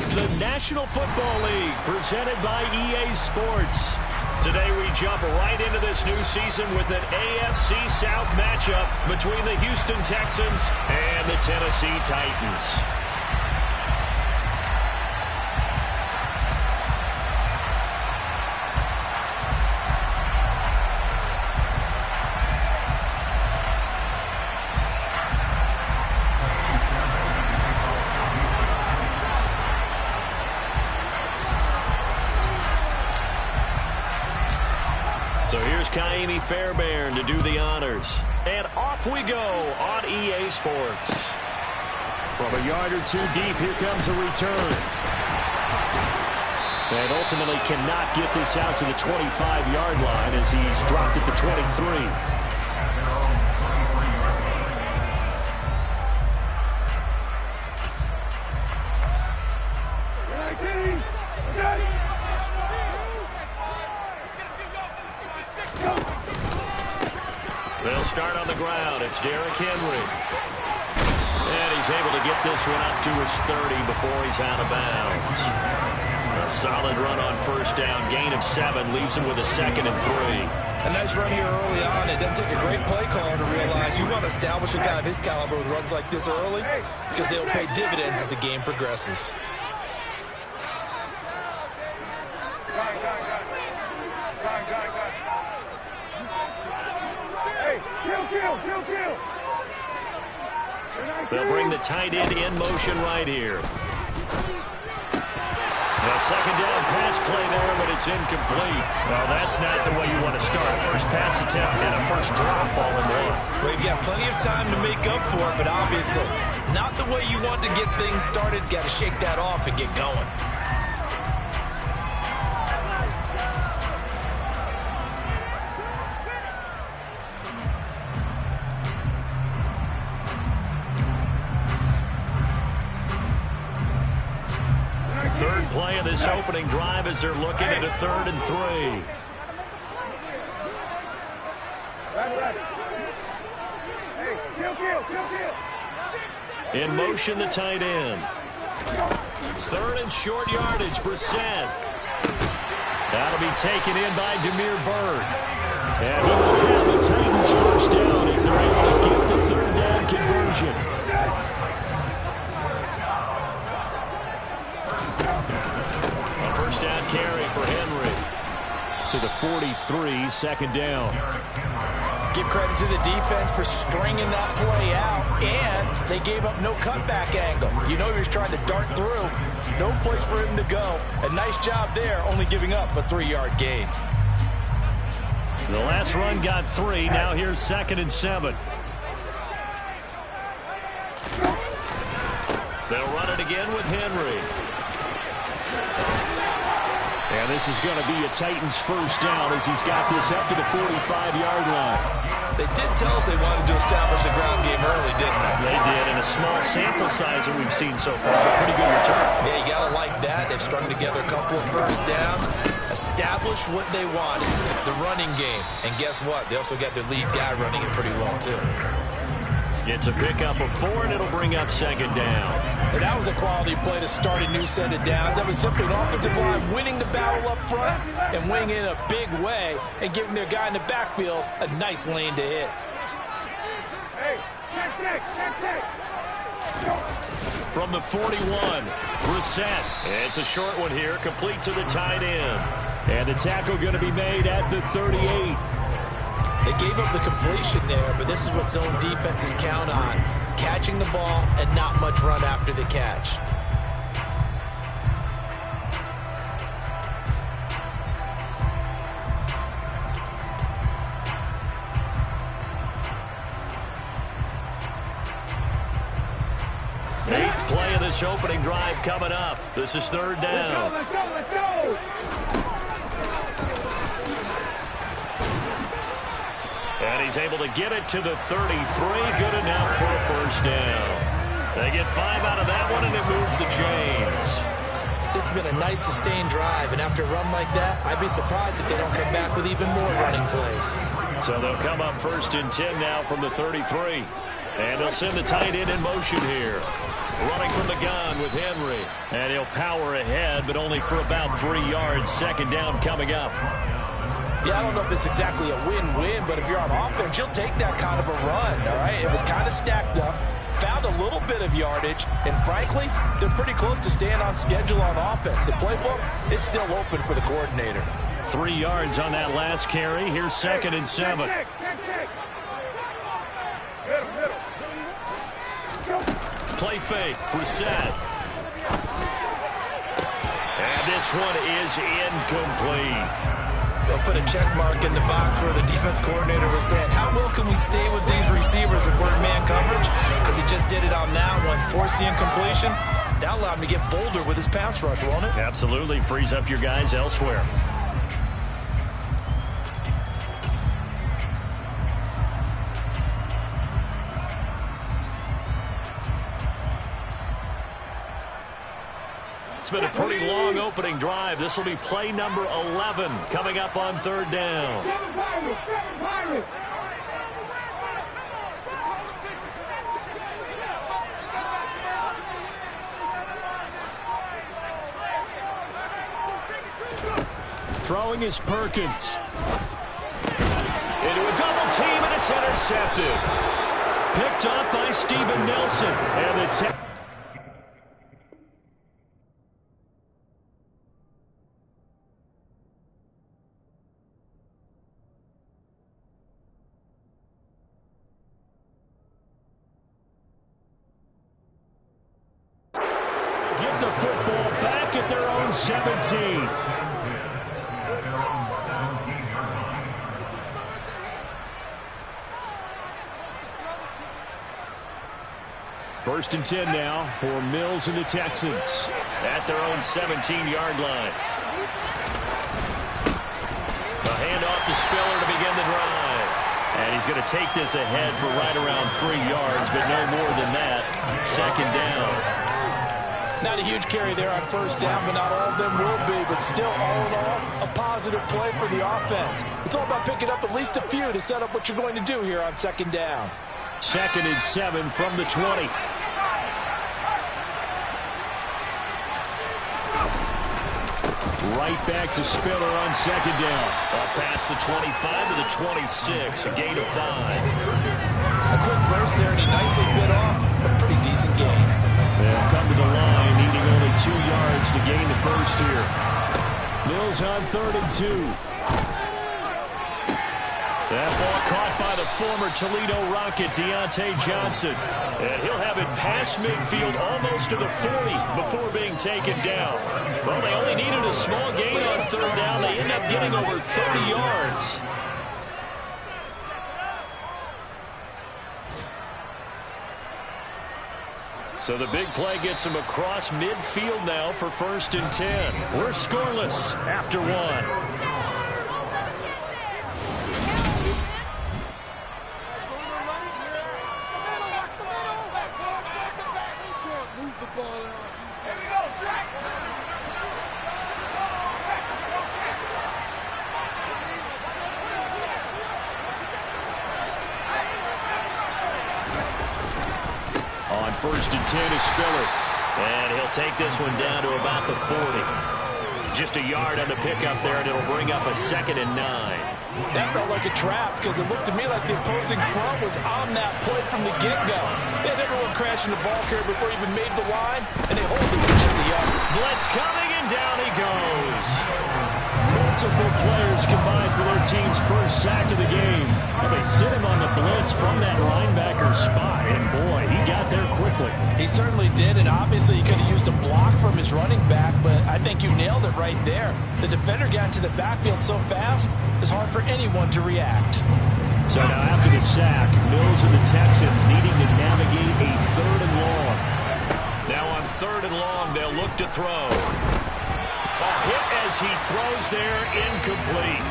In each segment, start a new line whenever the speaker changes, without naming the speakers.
is the National Football League, presented by EA Sports. Today we jump right into this new season with an AFC South matchup between the Houston Texans and the Tennessee Titans. So here's Ka'imi Fairbairn to do the honors. And off we go on EA Sports. From a yard or two deep, here comes a return. And ultimately cannot get this out to the 25-yard line as he's dropped at the 23. They'll start on the ground. It's Derrick Henry. And he's able to get this one up to his 30 before he's out of bounds. A solid run on first down. Gain of 7 leaves him with a 2nd and 3.
A nice run here early on. It doesn't take a great play caller to realize you want to establish a guy of his caliber with runs like this early because they'll pay dividends as the game progresses.
They'll bring the tight end in motion right here. A second down pass play there, but it's incomplete. Well, that's not the way you want to start. First pass attempt and a first drop all in one.
Well, you've got plenty of time to make up for it, but obviously not the way you want to get things started. Got to shake that off and get going.
Third play of this opening drive as they're looking at a 3rd and 3. In motion, the tight end. 3rd and short yardage, Brissett. That'll be taken in by Damiere Byrd. And he will have the Titans first down as they're able to get the 3rd down conversion. First down carry for Henry. To the 43, 2nd down.
Give credit to the defense for stringing that play out, and they gave up no cutback angle. You know he was trying to dart through. No place for him to go. A nice job there, only giving up a 3-yard gain.
The last run got 3. Now here's 2nd and 7. They'll run it again with Henry. And this is going to be a Titans first down as he's got this up to the 45-yard line.
They did tell us they wanted to establish a ground game early, didn't they?
They did, in a small sample size that we've seen so far, but pretty good return.
Yeah, you got to like that. They've strung together a couple of first downs, established what they wanted, the running game. And guess what? They also got their lead guy running it pretty well, too.
It's a pickup of 4, and it'll bring up 2nd down.
And that was a quality play to start a new set of downs. That was simply an offensive line winning the battle up front and winning in a big way and giving their guy in the backfield a nice lane to hit.
From the 41, Brissett. It's a short one here, complete to the tight end. And the tackle going to be made at the 38.
They gave up the completion there, but this is what zone defenses count on. Catching the ball and not much run after the catch.
Eighth play of this opening drive coming up. This is 3rd down.
Let's go.
And he's able to get it to the 33. Good enough for a first down. They get 5 out of that one, and it moves the chains.
This has been a nice sustained drive, and after a run like that, I'd be surprised if they don't come back with even more running plays.
So they'll come up 1st and 10 now from the 33. And they'll send the tight end in motion here. Running from the gun with Henry. And he'll power ahead, but only for about 3 yards. Second down coming up.
Yeah, I don't know if it's exactly a win-win, but if you're on offense, you'll take that kind of a run, all right? It was kind of stacked up, found a little bit of yardage, and frankly, they're pretty close to staying on schedule on offense. The playbook is still open for the coordinator.
3 yards on that last carry. Here's 2nd and 7. Play fake, Brissett. And this one is incomplete.
They'll put a check mark in the box where the defense coordinator was saying, how well can we stay with these receivers if we're in man coverage? Because he just did it on that one, force the incompletion. That allowed him to get bolder with his pass rush, won't it?
Absolutely. Frees up your guys elsewhere. It's been a pretty long opening drive. This will be play number 11 coming up on 3rd down. Throwing is Perkins. Into a double team, and it's intercepted. Picked up by Steven Nelson. And the give the football back at their own 17. First and 10 now for Mills and the Texans at their own 17-yard line. A handoff to Spiller to begin the drive. And he's going to take this ahead for right around 3 yards, but no more than that. 2nd down.
Not a huge carry there on 1st down, but not all of them will be. But still, all in all, a positive play for the offense. It's all about picking up at least a few to set up what you're going to do here on 2nd down.
2nd and 7 from the 20. Right back to Spiller on 2nd down. Up past the 25 to the 26, a gain of 5.
A quick burst there, and he nicely bit off a pretty decent gain.
They'll come to the line, needing only 2 yards to gain the first here. Mills on 3rd and 2. That ball caught by the former Toledo Rocket, Deontay Johnson. And he'll have it past midfield almost to the 40 before being taken down. Well, they only needed a small gain on 3rd down. They end up getting over 30 yards. So the big play gets him across midfield now for 1st and 10. We're scoreless after 1. On 1st and 10 is Spiller. And he'll take this one down to about the 40. Just a yard on the pickup there, and it'll bring up a 2nd and 9.
That felt like a trap because it looked to me like the opposing front was on that play from the get-go. They had everyone crashing the ball carrier before he even made the line, and they hold it for just a yard.
Blitz coming, and down he goes. Multiple players combined for their team's first sack of the game. And they sit him on the blitz from that linebacker spot, and boy, he got there quickly.
He certainly did, and obviously he could have used a block from his running back, but I think you nailed it right there. The defender got into the backfield so fast, it's hard for anyone to react.
So now after the sack, Mills and the Texans needing to navigate a 3rd and long. Now on 3rd and long, they'll look to throw. A hit as he throws there, incomplete.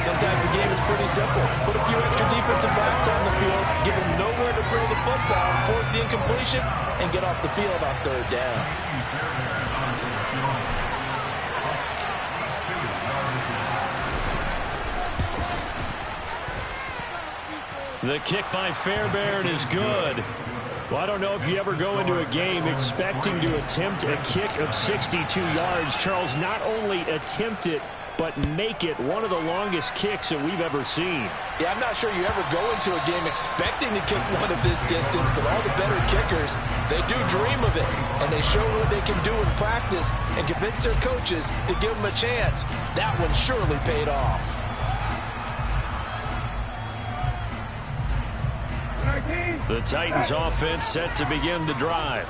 Sometimes the game is pretty simple. Put a few extra defensive backs on the field, give them nowhere to throw the football, force the incompletion, and get off the field on 3rd down.
The kick by Fairbairn is good. Well, I don't know if you ever go into a game expecting to attempt a kick of 62 yards. Charles, not only attempt it, but make it one of the longest kicks that we've ever seen.
Yeah, I'm not sure you ever go into a game expecting to kick one of this distance, but all the better kickers, they do dream of it, and they show what they can do in practice and convince their coaches to give them a chance. That one surely paid off.
The Titans offense set to begin the drive.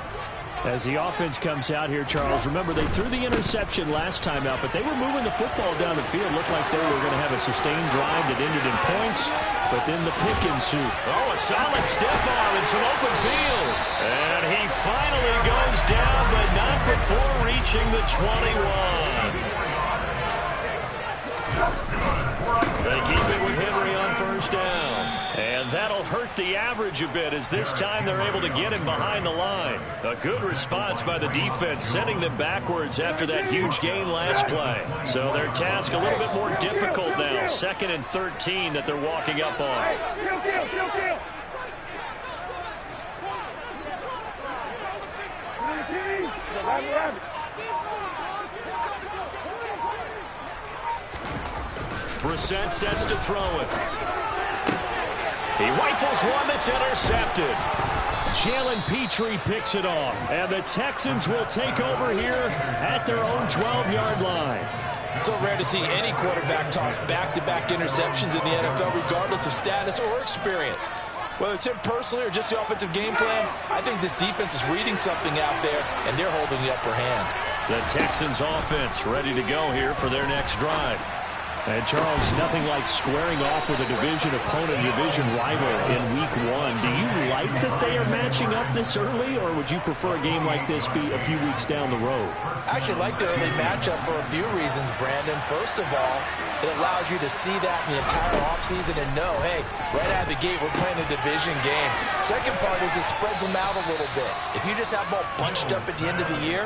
As the offense comes out here, Charles, remember they threw the interception last time out, but they were moving the football down the field. Looked like they were going to have a sustained drive that ended in points, but then the pick ensued. Oh, a solid stiff arm and some open field. And he finally goes down, but not before reaching the 21. They keep it with Henry on first down. And that'll hurt the average a bit as this time they're able to get him behind the line. A good response by the defense, sending them backwards after that huge gain last play. So their task a little bit more difficult now. 2nd and 13 that they're walking up on. Brissett sets to throw it. He rifles one that's intercepted. Jalen Petrie picks it off. And the Texans will take over here at their own 12-yard line.
So rare to see any quarterback toss back-to-back interceptions in the NFL, regardless of status or experience. Whether it's him personally or just the offensive game plan, I think this defense is reading something out there, and they're holding the upper hand.
The Texans offense ready to go here for their next drive. And, Charles, nothing like squaring off with a division opponent, division rival in Week 1. Do you like that they are matching up this early, or would you prefer a game like this be a few weeks down the road?
I actually like the early matchup for a few reasons, Brandon. First of all, it allows you to see that in the entire offseason and know, hey, right out of the gate, we're playing a division game. Second part is it spreads them out a little bit. If you just have them all bunched up at the end of the year,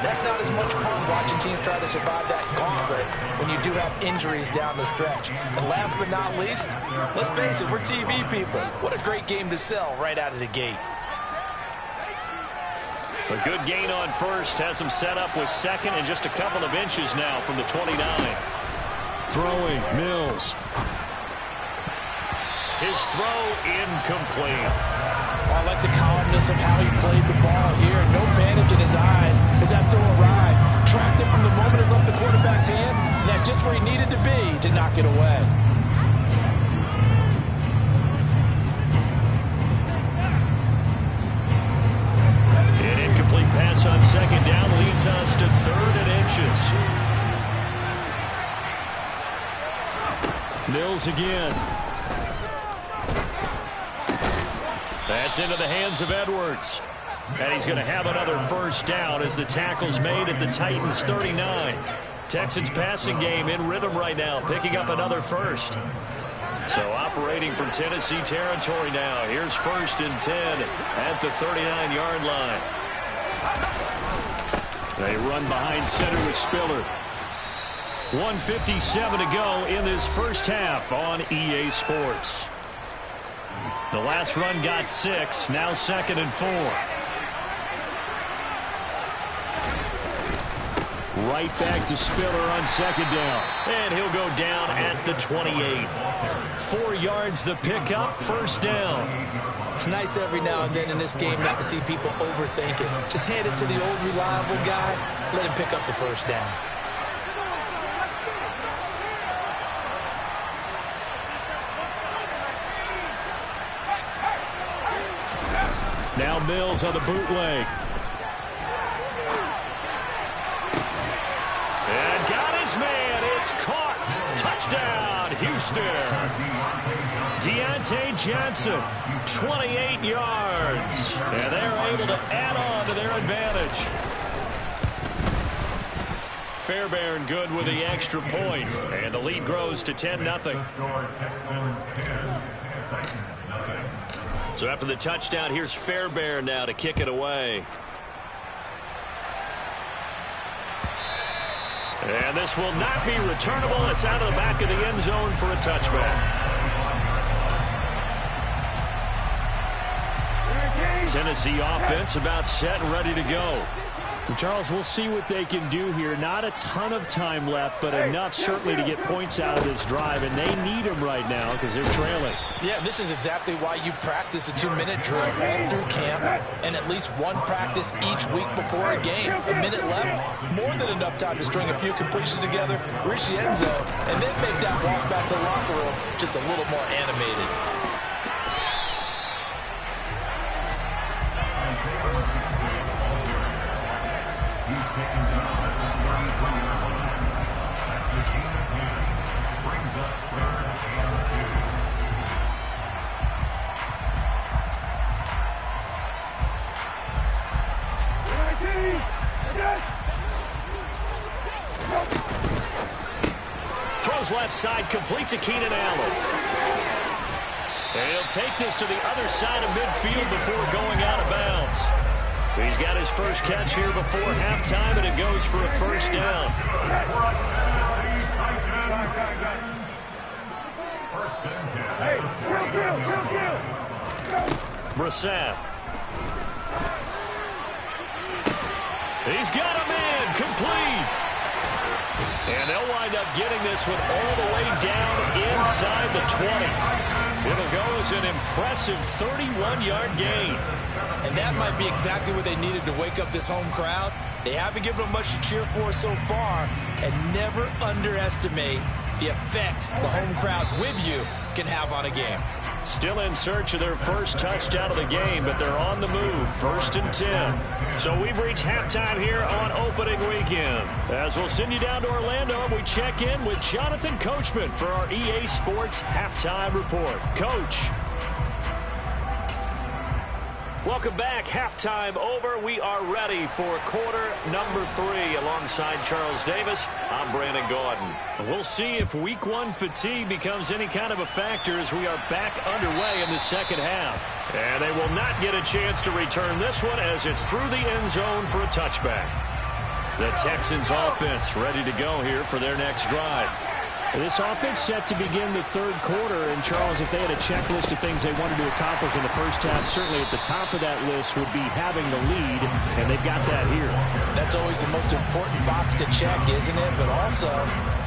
that's not as much fun watching teams try to survive that gauntlet when you do have injuries down the stretch. And last but not least, let's face it, we're TV people. What a great game to sell right out of the gate.
A good gain on first has him set up with 2nd and just a couple of inches now from the 29. Throwing, Mills. His throw incomplete.
I like the calmness of how he played the ball here. No panic in his eyes as that throw arrived. Tracked it from the moment it left the quarterback's hand. And that's just where he needed to be to knock it away.
An incomplete pass on 2nd down leads us to 3rd and inches. Mills again. That's into the hands of Edwards. And he's going to have another first down as the tackle's made at the Titans' 39. Texans passing game in rhythm right now, picking up another first. So operating from Tennessee territory now. Here's 1st and 10 at the 39-yard line. They run behind center with Spiller. 1:57 to go in this first half on EA Sports. The last run got 6, now 2nd and 4. Right back to Spiller on 2nd down. And he'll go down at the 28. 4 yards the pickup, first down.
It's nice every now and then in this game not to see people overthink it. Just hand it to the old reliable guy, let him pick up the first down.
Now Mills on the bootleg. And got his man. It's caught. Touchdown, Houston. Deontay Johnson, 28 yards. And they're able to add on to their advantage. Fairbairn good with the extra point. And the lead grows to 10-0. So after the touchdown, here's Fairbairn now to kick it away. And this will not be returnable. It's out of the back of the end zone for a touchback. Tennessee offense about set and ready to go.
And Charles, we'll see what they can do here. Not a ton of time left, but enough certainly to get points out of this drive, and they need them right now because they're trailing.
Yeah, this is exactly why you practice a 2-minute drill all through camp and at least one practice each week before a game. A minute left, more than enough time to string a few completions together, reach the end zone, and then make that walk back to the locker room just a little more animated.
Throws left side, complete to Keenan Allen. And he'll take this to the other side of midfield before going out of bounds. He's got his first catch here before halftime, and it goes for a first down. Brissett. He's got him in, complete. And they'll wind up getting this one all the way down inside the 20. It'll go as an impressive 31-yard gain.
And that might be exactly what they needed to wake up this home crowd. They haven't given them much to cheer for so far, and never underestimate the effect the home crowd with you can have on a game.
Still in search of their first touchdown of the game, but they're on the move. 1st and 10. So we've reached halftime here on opening weekend. As we'll send you down to Orlando, we check in with Jonathan Coachman for our EA Sports Halftime Report. Coach. Welcome back. Halftime over. We are ready for quarter number 3. Alongside Charles Davis, I'm Brandon Gaudin. We'll see if week 1 fatigue becomes any kind of a factor as we are back underway in the second half. And they will not get a chance to return this one as it's through the end zone for a touchback. The Texans offense ready to go here for their next drive.
This offense set to begin the third quarter, and Charles, if they had a checklist of things they wanted to accomplish in the first half, certainly at the top of that list would be having the lead, and they've got that here.
That's always the most important box to check, isn't it? But also,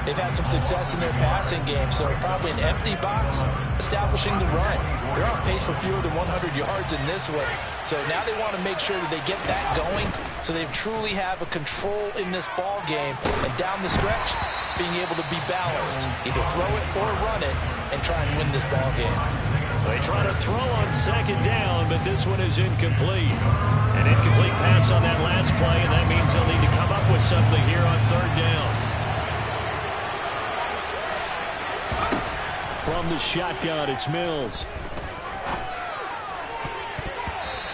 they've had some success in their passing game, so probably an empty box establishing the run. They're on pace for fewer than 100 yards in this one, so now they want to make sure that they get that going so they truly have a control in this ball game, and down the stretch, being able to be balanced, either throw it or run it, and try and win this ball game.
They try to throw on second down, but this one is incomplete. An incomplete pass on that last play, and that means they'll need to come up with something here on third down.
From the shotgun, it's Mills.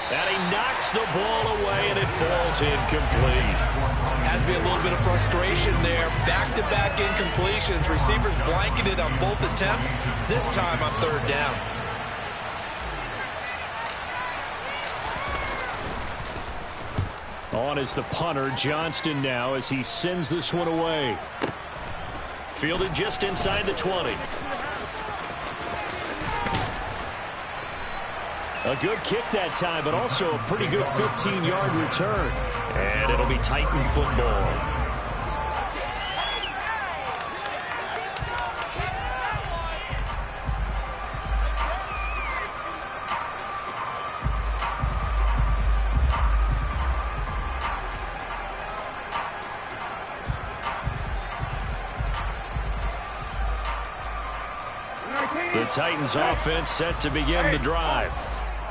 And he knocks the ball away, and it falls incomplete.
Has to be a little bit of frustration there. Back-to-back incompletions. Receivers blanketed on both attempts, this time on third down.
On is the punter, Johnston now, as he sends this one away.
Fielded just inside the 20.
A good kick that time, but also a pretty good 15-yard return.
And it'll be Titan football. The Titans offense set to begin the drive.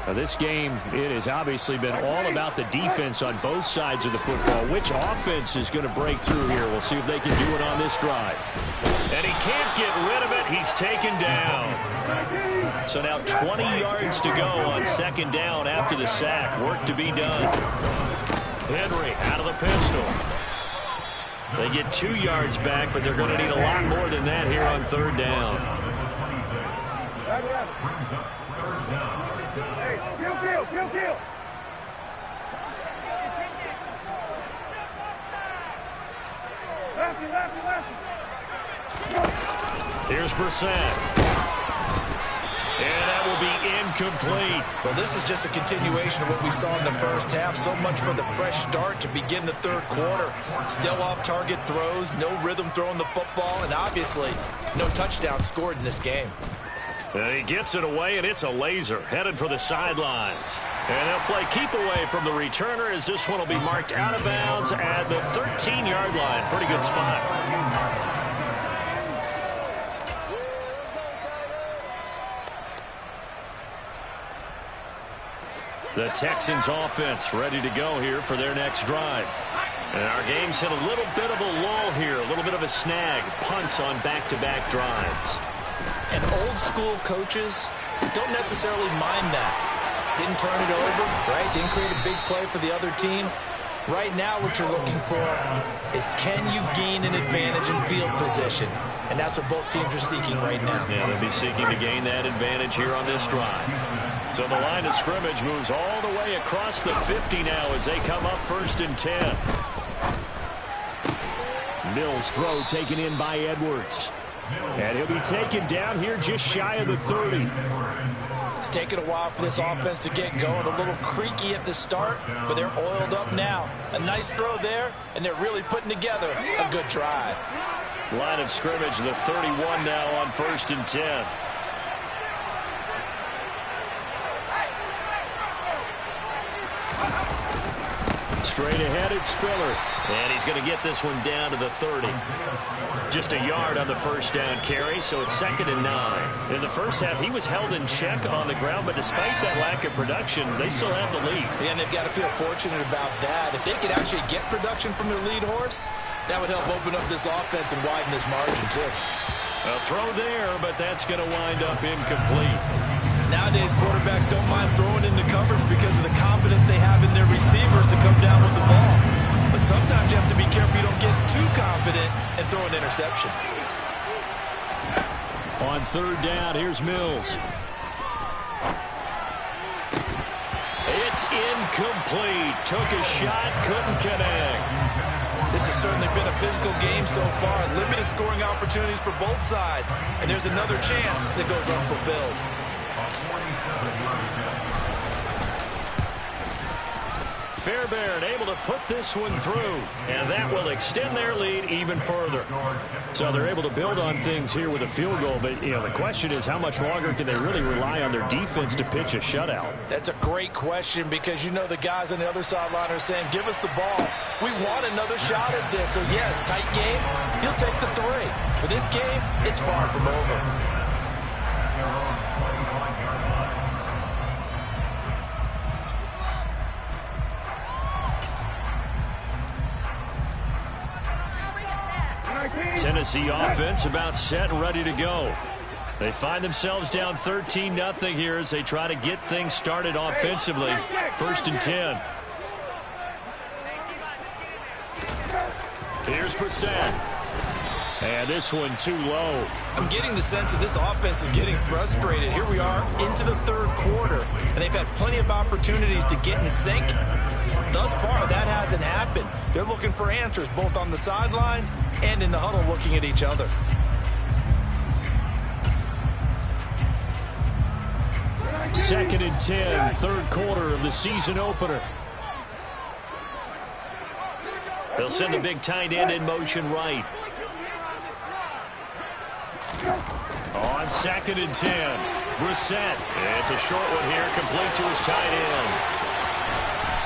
Now this game, it has obviously been all about the defense on both sides of the football. Which offense is going to break through here? We'll see if they can do it on this drive. And he can't get rid of it. He's taken down. So now 20 yards to go on second down after the sack. Work to be done. Henry out of the pistol. They get 2 yards back, but they're going to need a lot more than that here on third down. Here's Brissett. And that will be incomplete.
Well, this is just a continuation of what we saw in the first half. So much for the fresh start to begin the third quarter. Still off-target throws, no rhythm throwing the football, and obviously no touchdown scored in this game.
He gets it away, and it's a laser headed for the sidelines. And they'll play keep away from the returner as this one will be marked out of bounds at the 13-yard line. Pretty good spot. The Texans offense ready to go here for their next drive. And our game's hit a little bit of a lull here, a little bit of a snag. Punts on back-to-back drives.
And old-school coaches don't necessarily mind that. Didn't turn it over, right? Didn't create a big play for the other team. Right now what you're looking for is can you gain an advantage in field position? And that's what both teams are seeking right now.
Yeah, they'll be seeking to gain that advantage here on this drive. So the line of scrimmage moves all the way across the 50 now as they come up 1st and 10.
Mills' throw taken in by Edwards. And he'll be taken down here just shy of the 30.
It's taken a while for this offense to get going. A little creaky at the start, but they're oiled up now. A nice throw there, and they're really putting together a good drive.
Line of scrimmage, the 31 now on 1st and 10.
Straight ahead, it's Spiller.
And he's going to get this one down to the 30. Just a yard on the first down carry, so it's 2nd and 9. In the first half, he was held in check on the ground, but despite that lack of production, they still have the lead.
Yeah, and they've got to feel fortunate about that. If they could actually get production from their lead horse, that would help open up this offense and widen this margin, too.
A throw there, but that's going to wind up incomplete.
Nowadays, quarterbacks don't mind throwing into coverage because of the confidence they have in their receivers to come down with the ball. But sometimes you have to be careful you don't get too confident and throw an interception.
On 3rd down, here's Mills.
It's incomplete. Took a shot, couldn't connect.
This has certainly been a physical game so far. Limited scoring opportunities for both sides. And there's another chance that goes unfulfilled.
Fairbairn able to put this one through, and that will extend their lead even further. So they're able to build on things here with a field goal, but the question is how much longer can they really rely on their defense to pitch a shutout?
That's a great question because the guys on the other sideline are saying, give us the ball. We want another shot at this. So yes, tight game, he'll take the 3. For this game, it's far from over.
Tennessee offense about set and ready to go. They find themselves down 13-0 here as they try to get things started offensively. 1st and 10. Here's Brissett. And this one too low.
I'm getting the sense that this offense is getting frustrated. Here we are into the 3rd quarter, and they've had plenty of opportunities to get in sync. Thus far, that hasn't happened. They're looking for answers both on the sidelines and in the huddle looking at each other.
Second and 10, 3rd quarter of the season opener.
They'll send the big tight end in motion right. On 2nd and 10, Brissett. It's a short one here, complete to his tight end.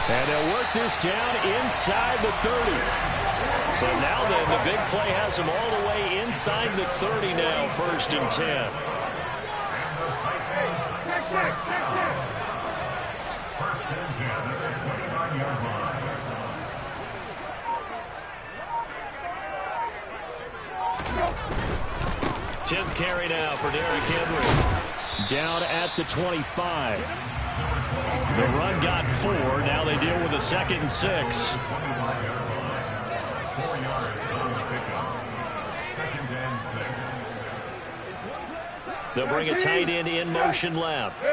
And they'll work this down inside the 30.
So now then, the big play has them all the way inside the 30 now, 1st and 10. Tenth carry now for Derrick Henry.
Down at the 25.
The run got 4. Now they deal with a 2nd and 6. They'll bring a tight end in motion left.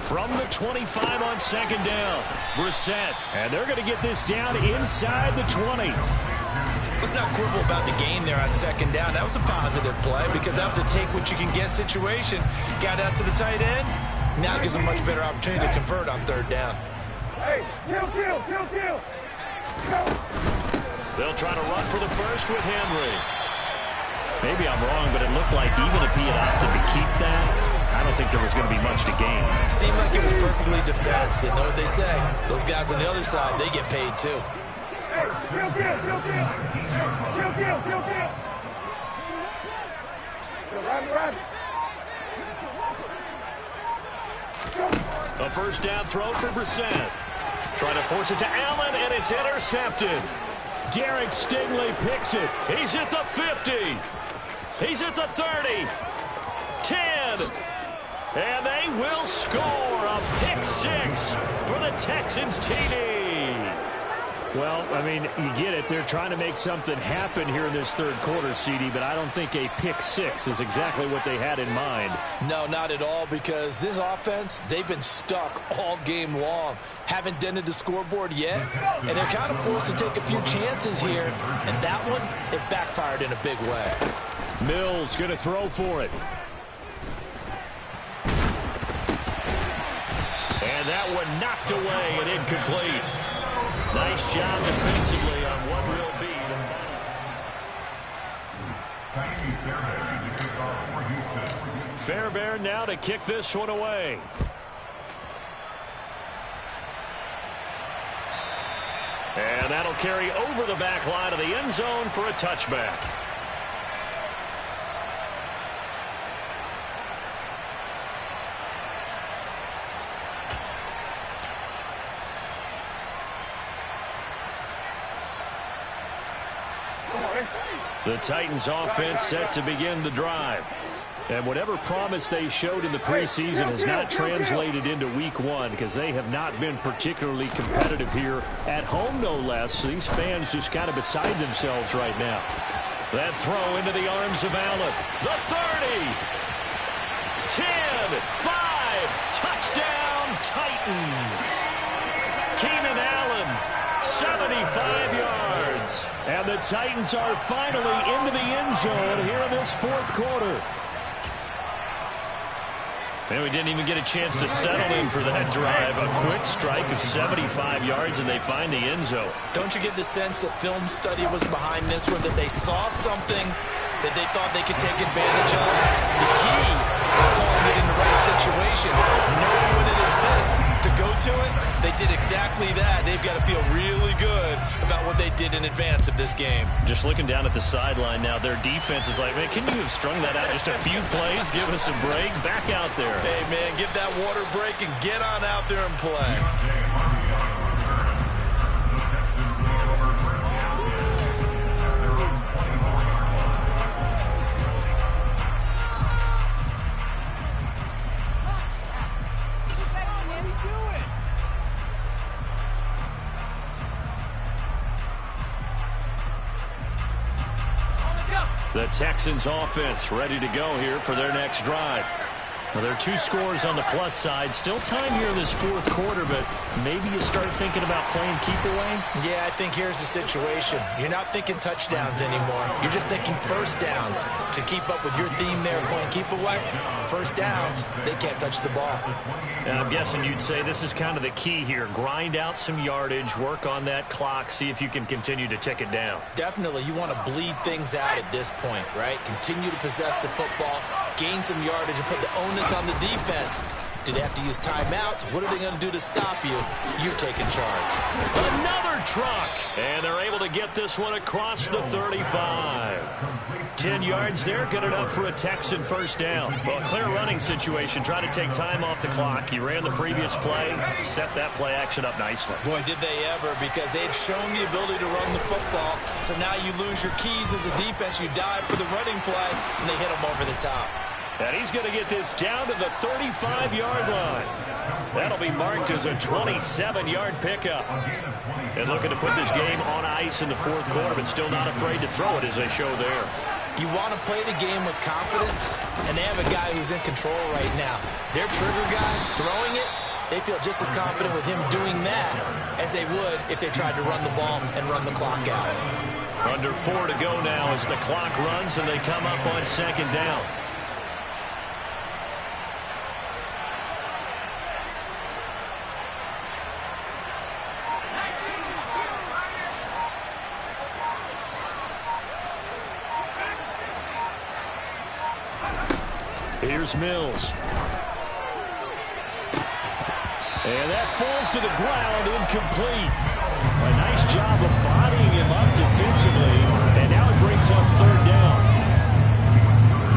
From the 25 on 2nd down, Brissett.
And they're going to get this down inside the 20.
Let's not quibble about the gain there on second down. That was a positive play because that was a take-what-you-can-get situation. Got out to the tight end. Now it gives them a much better opportunity to convert on third down.
Hey, kill.
They'll try to run for the first with Henry.
Maybe I'm wrong, but it looked like even if he had opted to keep that, I don't think there was going to be much to gain.
Seemed like it was perfectly defense. And know what they say? Those guys on the other side, they get paid too.
Hey, kill. Run.
A first down throw for Brissett. Trying to force it to Allen, and it's intercepted.
Derek Stingley picks it.
He's at the 50. He's at the 30. 10. And they will score a pick six for the Texans TD.
Well, I mean, you get it. They're trying to make something happen here in this third quarter, CD, but I don't think a pick six is exactly what they had in mind.
No, not at all, because this offense, they've been stuck all game long. Haven't dented the scoreboard yet, and they're kind of forced to take a few chances here, and that one, it backfired in a big way.
Mills going to throw for it.
And that one knocked away and incomplete. Nice job defensively on what will be the Fairbairn now to kick this one away. And that'll carry over the back line of the end zone for a touchback. The Titans offense set to begin the drive. And whatever promise they showed in the preseason has not translated into week one because they have not been particularly competitive here at home, no less. These fans just kind of beside themselves right now. That throw into the arms of Allen. The 30. 10. 5. Touchdown Titans. Keenan Allen. 75 yards. And the Titans are finally into the end zone here in this fourth quarter. And we didn't even get a chance to settle in for that drive. A quick strike of 75 yards, and they find the end zone.
Don't you get the sense that film study was behind this one, that they saw something that they thought they could take advantage of? The key is calling it in the right situation. Knowing when it exists to go to it, they did exactly that. They've got to feel really good about what they did in advance of this game.
Just looking down at the sideline now, their defense is like, man, can you have strung that out just a few plays? Give us a break. Back out there.
Hey, man, give that water break and get on out there and play.
The Texans offense ready to go here for their next drive. Well, there are two scores on the plus side. Still time here in this fourth quarter, but maybe you start thinking about playing keep away?
Yeah, I think here's the situation. You're not thinking touchdowns anymore. You're just thinking first downs. To keep up with your theme there, playing keep away, first downs, they can't touch the ball.
And I'm guessing you'd say this is kind of the key here. Grind out some yardage, work on that clock, see if you can continue to tick it down.
Definitely, you want to bleed things out at this point, right? Continue to possess the football, gain some yardage, and put the onus on the defense. Do they have to use timeouts? What are they going to do to stop you? You're taking charge.
Another truck. And they're able to get this one across the 35. 10 yards there, good enough for a Texan first down. Well, clear running situation. Try to take time off the clock. He ran the previous play, set that play action up nicely.
Boy, did they ever, because they had shown the ability to run the football. So now you lose your keys as a defense. You dive for the running play, and they hit them over the top.
And he's going to get this down to the 35-yard line. That'll be marked as a 27-yard pickup. And looking to put this game on ice in the fourth quarter, but still not afraid to throw it as they show there.
You want to play the game with confidence, and they have a guy who's in control right now. Their trigger guy throwing it, they feel just as confident with him doing that as they would if they tried to run the ball and run the clock out.
Under 4 to go now as the clock runs and they come up on second down. Here's Mills. And that falls to the ground, incomplete. A nice job of bodying him up defensively, and now it brings up third down.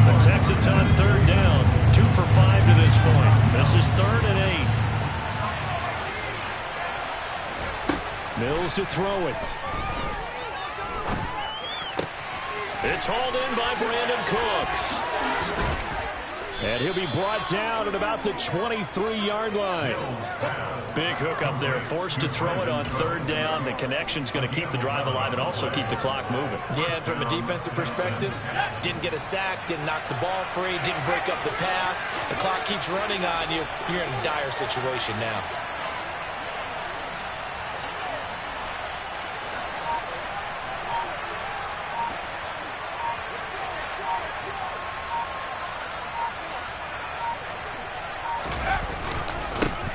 The Texans on third down, 2 for 5 to this point. This is 3rd and 8. Mills to throw it. It's hauled in by Brandon Cooks. And he'll be brought down at about the 23-yard line. Big hook up there, forced to throw it on third down. The connection's going to keep the drive alive and also keep the clock moving.
Yeah, and from a defensive perspective, didn't get a sack, didn't knock the ball free, didn't break up the pass. The clock keeps running on you. You're in a dire situation now.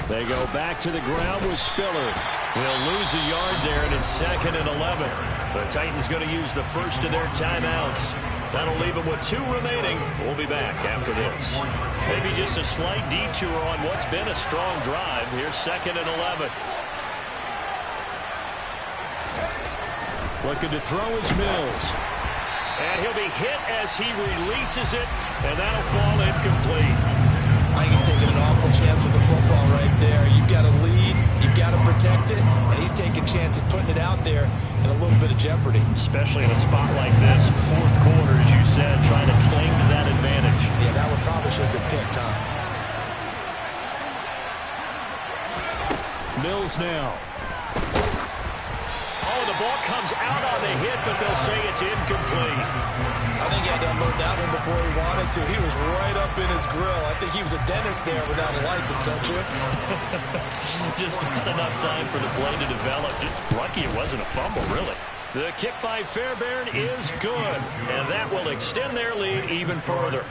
They go back to the ground with Spiller. He'll lose a yard there, and it's 2nd and 11. The Titans going to use the first of their timeouts. That'll leave them with 2 remaining. We'll be back after this. Maybe just a slight detour on what's been a strong drive. Here's 2nd and 11. Looking to throw is Mills. And he'll be hit as he releases it, and that'll fall incomplete.
I think he's taking an awful chance with the football right there. You've got to lead, you've got to protect it, and he's taking chances putting it out there in a little bit of jeopardy.
Especially in a spot like this, 4th quarter, as you said, trying to cling to that advantage.
Yeah, that one probably should have been picked, huh?
Mills now. Oh, the ball comes out on the hit, but they'll say it's incomplete.
I think he had to unload that one before he wanted to. He was right up in his grill. I think he was a dentist there without a license, don't you?
Just not enough time for the play to develop. Just lucky it wasn't a fumble, really. The kick by Fairbairn is good, and that will extend their lead even further.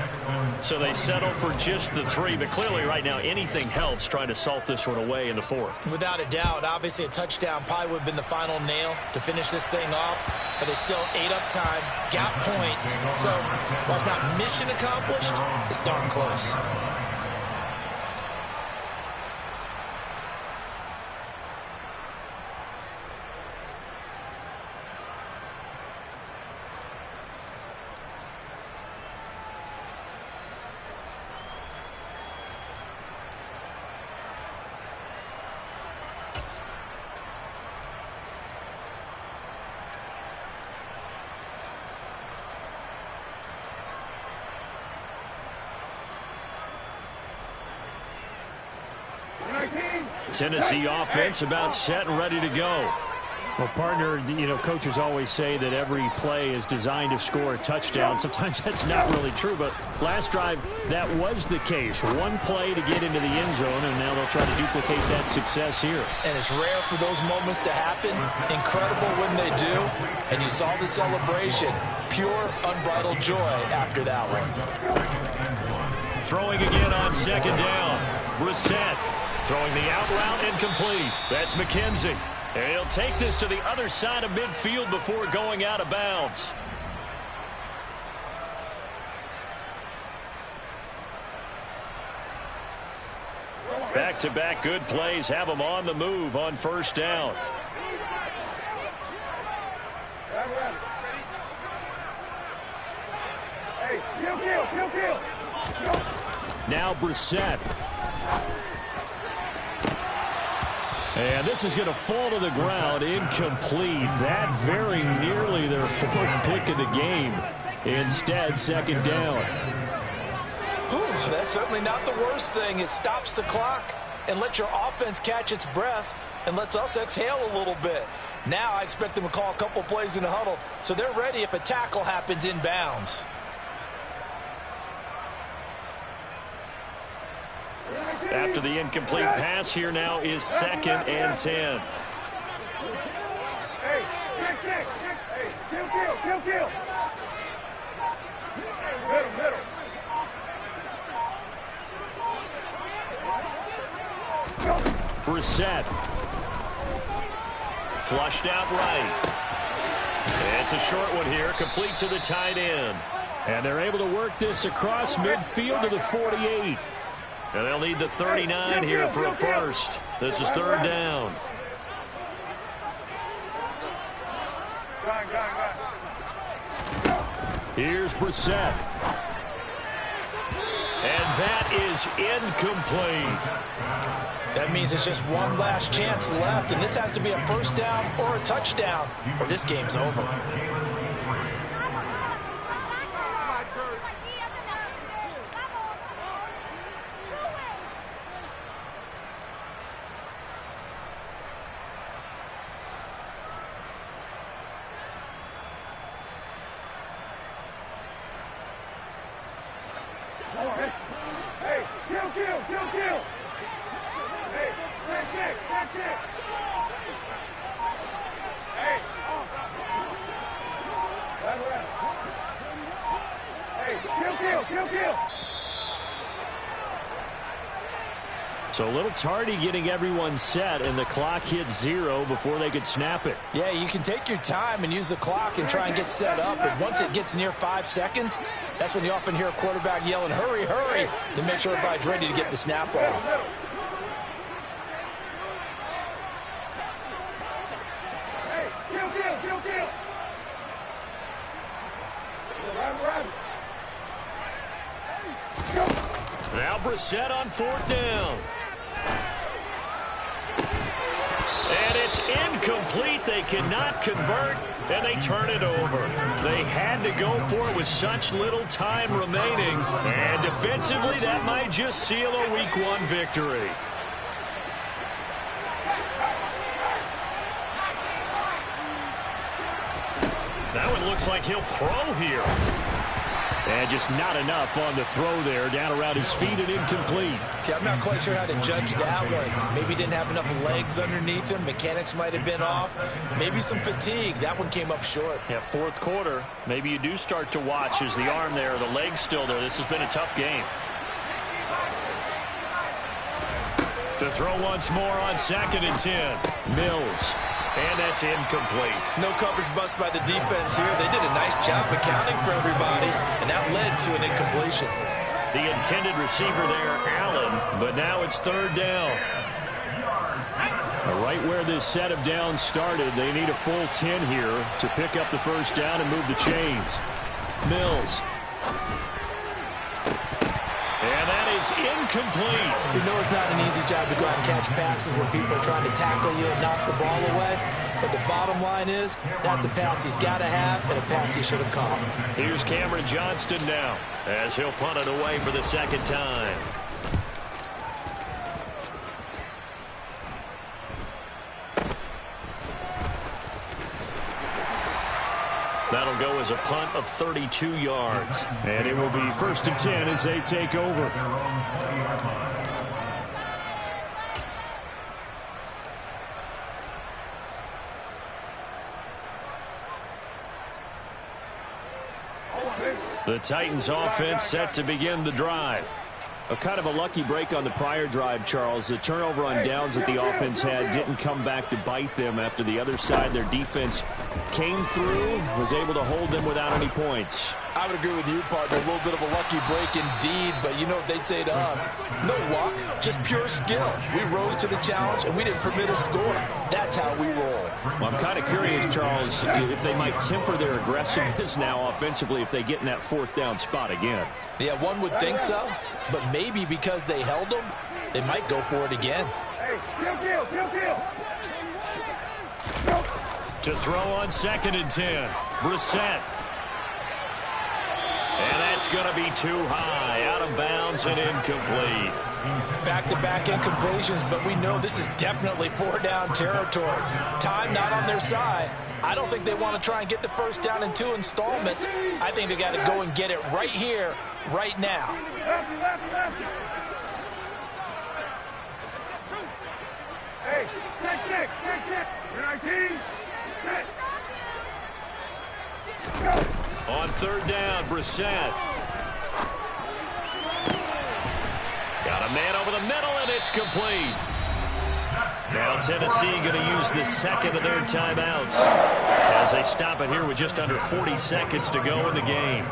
So they settle for just the 3, but clearly right now anything helps trying to salt this one away in the 4th.
Without a doubt, obviously a touchdown probably would have been the final nail to finish this thing off, but they still ate up time, got points. So while it's not mission accomplished, it's darn close.
Tennessee offense about set and ready to go.
Well, partner, you know, coaches always say that every play is designed to score a touchdown. Sometimes that's not really true, but last drive, that was the case. One play to get into the end zone, and now they'll try to duplicate that success here.
And it's rare for those moments to happen. Incredible when they do. And you saw the celebration. Pure, unbridled joy after that one.
Throwing again on second down. Brissett throwing the out route incomplete. That's McKenzie. And he'll take this to the other side of midfield before going out of bounds. Back-to-back good plays have them on the move on first down.
Hey, kill.
Now Brissett. And this is going to fall to the ground, incomplete. That very nearly their 4th pick of the game. Instead, second down.
Whew, that's certainly not the worst thing. It stops the clock and lets your offense catch its breath and lets us exhale a little bit. Now I expect them to call a couple plays in the huddle, so they're ready if a tackle happens inbounds.
After the incomplete pass, here now is 2nd and 10.
Hey, check. Hey, Kill. Middle.
Brissett. Flushed out right. It's a short one here, complete to the tight end.
And they're able to work this across midfield to the 48.
And they'll need the 39 here for a first. This is third down.
Here's Brissett.
And that is incomplete.
That means it's just one last chance left, and this has to be a first down or a touchdown, or this game's over.
Hey, kill. Hey, check. Hey, kill.
So a little tardy getting everyone set, and the clock hit 0 before they could snap it.
Yeah, you can take your time and use the clock and try and get set up, but once it gets near 5 seconds, that's when you often hear a quarterback yelling, hurry, to make sure everybody's ready to get the snap off.
Hey, kill.
Now Brissett on fourth down. And it's incomplete. They cannot convert, and they turn it over. They had to go for it with such little time remaining. And defensively, that might just seal a Week 1 victory. That one looks like he'll throw here.
And just not enough on the throw there. Down around his feet and incomplete.
See, I'm not quite sure how to judge that one. Maybe he didn't have enough legs underneath him. Mechanics might have been off. Maybe some fatigue. That one came up short.
Yeah, fourth quarter. Maybe you do start to watch as the arm there, the leg's still there. This has been a tough game.
To throw once more on 2nd and 10. Mills. And that's incomplete.
No coverage bust by the defense here. They did a nice job accounting for everybody, and that led to an incompletion.
The intended receiver there, Allen, but now it's third down.
Right where this set of downs started, they need a full 10 here to pick up the first down and move the chains. Mills.
And that is incomplete.
You know it's not an easy job to go out and catch passes when people are trying to tackle you and knock the ball away. But the bottom line is, that's a pass he's got to have and a pass he should have caught.
Here's Cameron Johnston now, as he'll punt it away for the second time. That'll go as a punt of 32 yards.
And it will be 1st and 10 as they take over.
The Titans offense set to begin the drive.
A kind of a lucky break on the prior drive, Charles. The turnover on downs that the offense had didn't come back to bite them after the other side. Their defense came through, was able to hold them without any points.
I would agree with you, partner. A little bit of a lucky break indeed, but you know what they'd say to us? No luck, just pure skill. We rose to the challenge, and we didn't permit a score. That's how we roll.
Well, I'm kind of curious, Charles, if they might temper their aggressiveness now offensively if they get in that 4th down spot again.
Yeah, one would think so, but maybe because they held them, they might go for it again.
Hey, kill.
To throw on 2nd and 10. Brissett. And that's going to be too high. Out of bounds and incomplete.
Back-to-back incompletions, but we know this is definitely 4-down territory. Time not on their side. I don't think they want to try and get the first down in 2 installments. I think they got to go and get it right here, right now.
Left. Hey, check. You're 19. Check.
On third down, Brissett. Got a man over the middle, and it's complete. Now Tennessee going to use the second of their timeouts as they stop it here with just under 40 seconds to go in the game.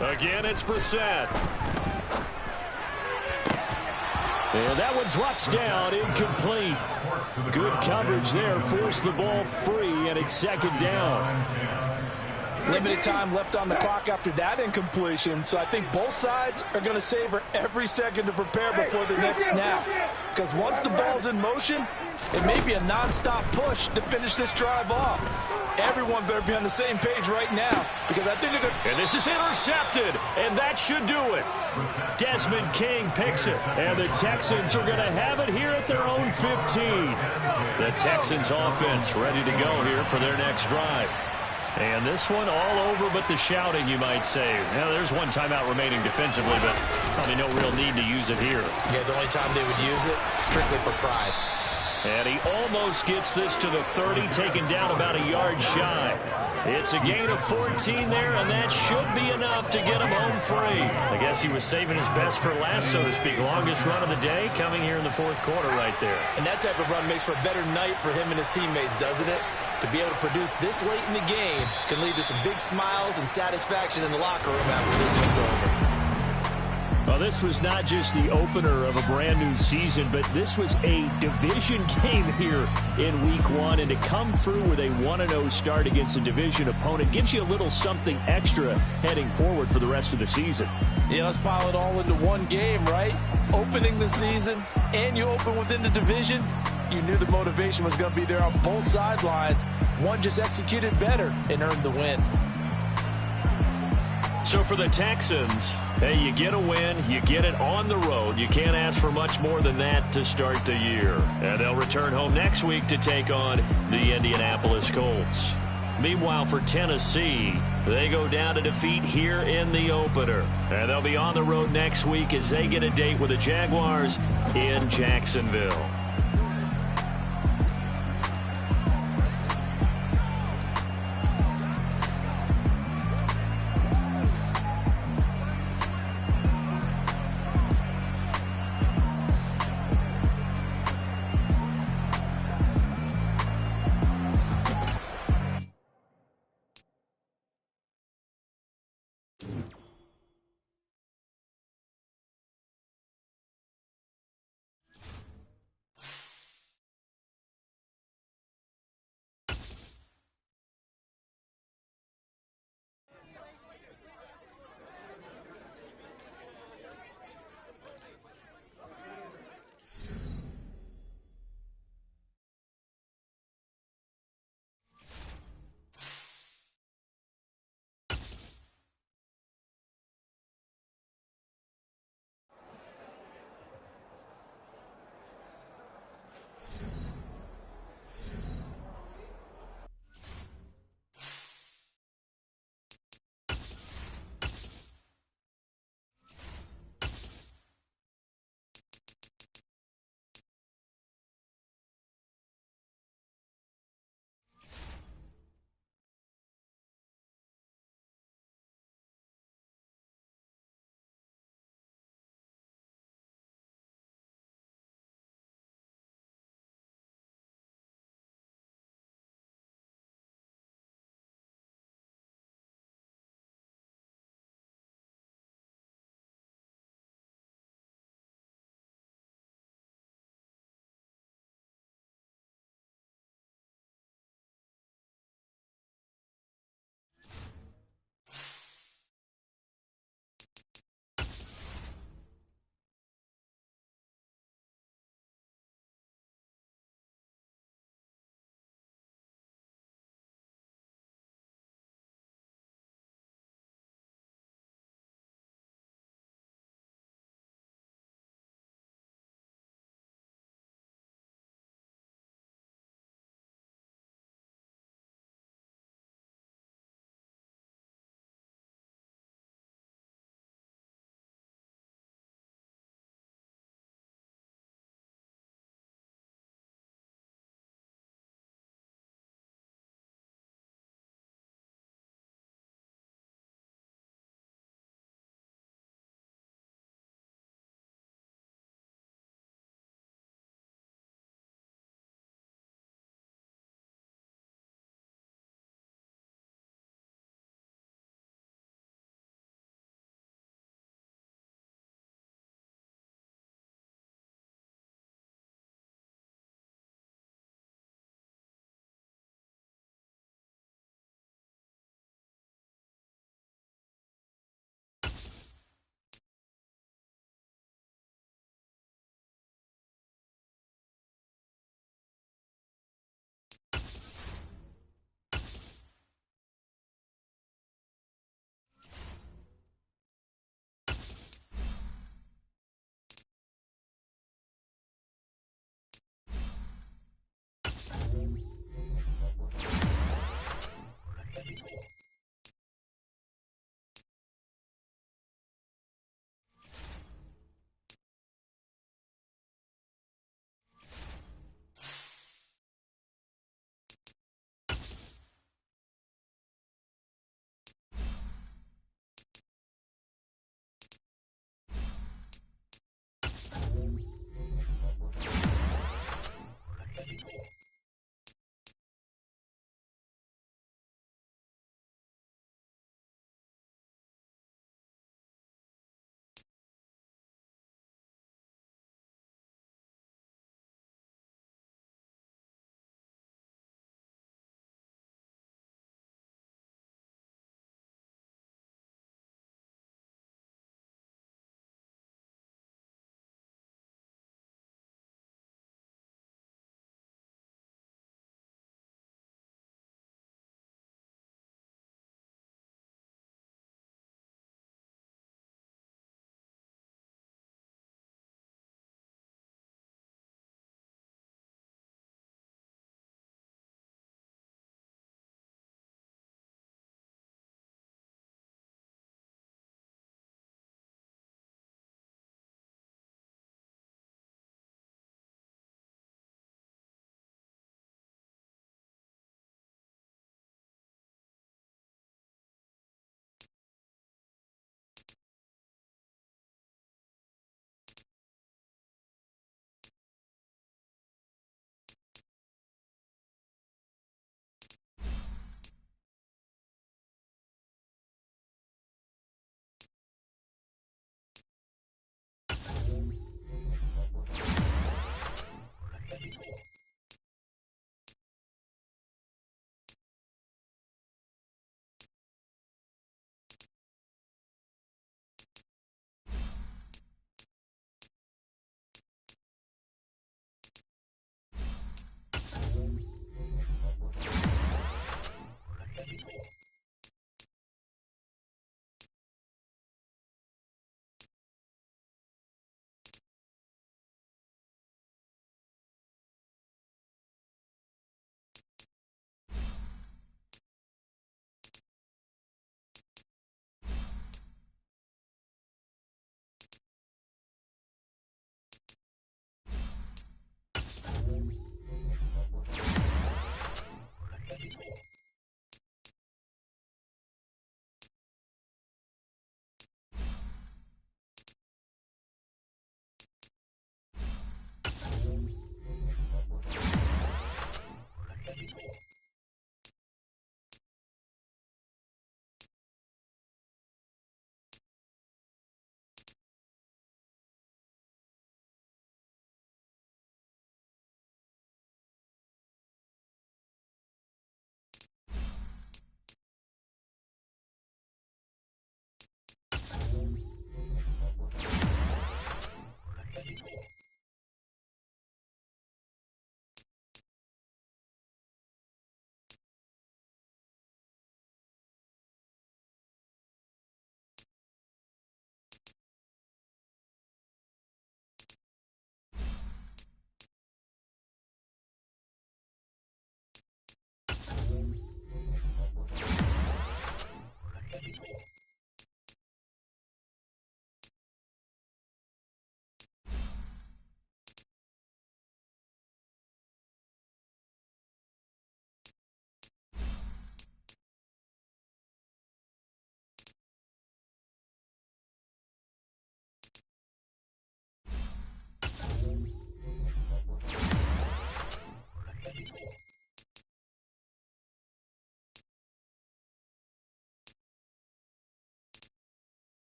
Again, it's Brissett.
And that one drops down, incomplete. Good coverage there, forced the ball free, and it's second down.
Limited time left on the clock after that incompletion, so I think both sides are going to savor every second to prepare before the next snap. Because once the ball's in motion, it may be a nonstop push to finish this drive off. Everyone better be on the same page right now, because I think they're going to...
And this is intercepted, and that should do it. Desmond King picks it.
And the Texans are going to have it here at their own 15.
The Texans offense ready to go here for their next drive. And this one all over but the shouting, you might say. Now, there's one timeout remaining defensively, but probably no real need to use it here.
Yeah, the only time they would use it, strictly for pride.
And he almost gets this to the 30, taken down about a yard shy. It's a gain of 14 there, and that should be enough to get him home free. I guess he was saving his best for last, so to speak. Longest run of the day coming here in the fourth quarter right there.
And that type of run makes for a better night for him and his teammates, doesn't it? To be able to produce this late in the game can lead to some big smiles and satisfaction in the locker room after this one's over.
Well, this was not just the opener of a brand new season, but this was a division game here in week one. And to come through with a 1-0 start against a division opponent gives you a little something extra heading forward for the rest of the season.
Yeah, let's pile it all into one game, right? Opening the season, and you open within the division. You knew the motivation was going to be there on both sidelines. One just executed better and earned the win.
So for the Texans, hey, you get a win, you get it on the road. You can't ask for much more than that to start the year. And they'll return home next week to take on the Indianapolis Colts. Meanwhile, for Tennessee, they go down to defeat here in the opener. And they'll be on the road next week as they get a date with the Jaguars in Jacksonville.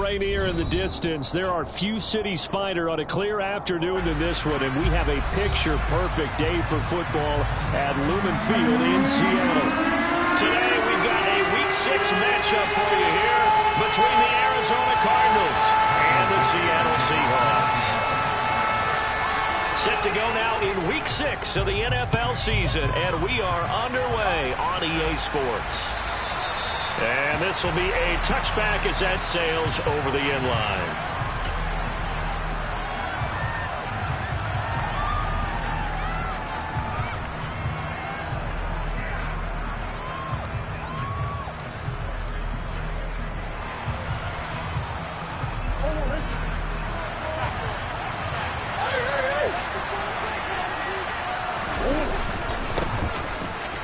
Rainier in the distance. There are few cities finer on a clear afternoon than this one, and we have a picture-perfect day for football at Lumen Field in Seattle.
Today we've got a Week 6 matchup for you here between the Arizona Cardinals and the Seattle Seahawks. Set to go now in Week 6 of the NFL season, and we are underway on EA Sports. And this will be a touchback as that sails over the end line.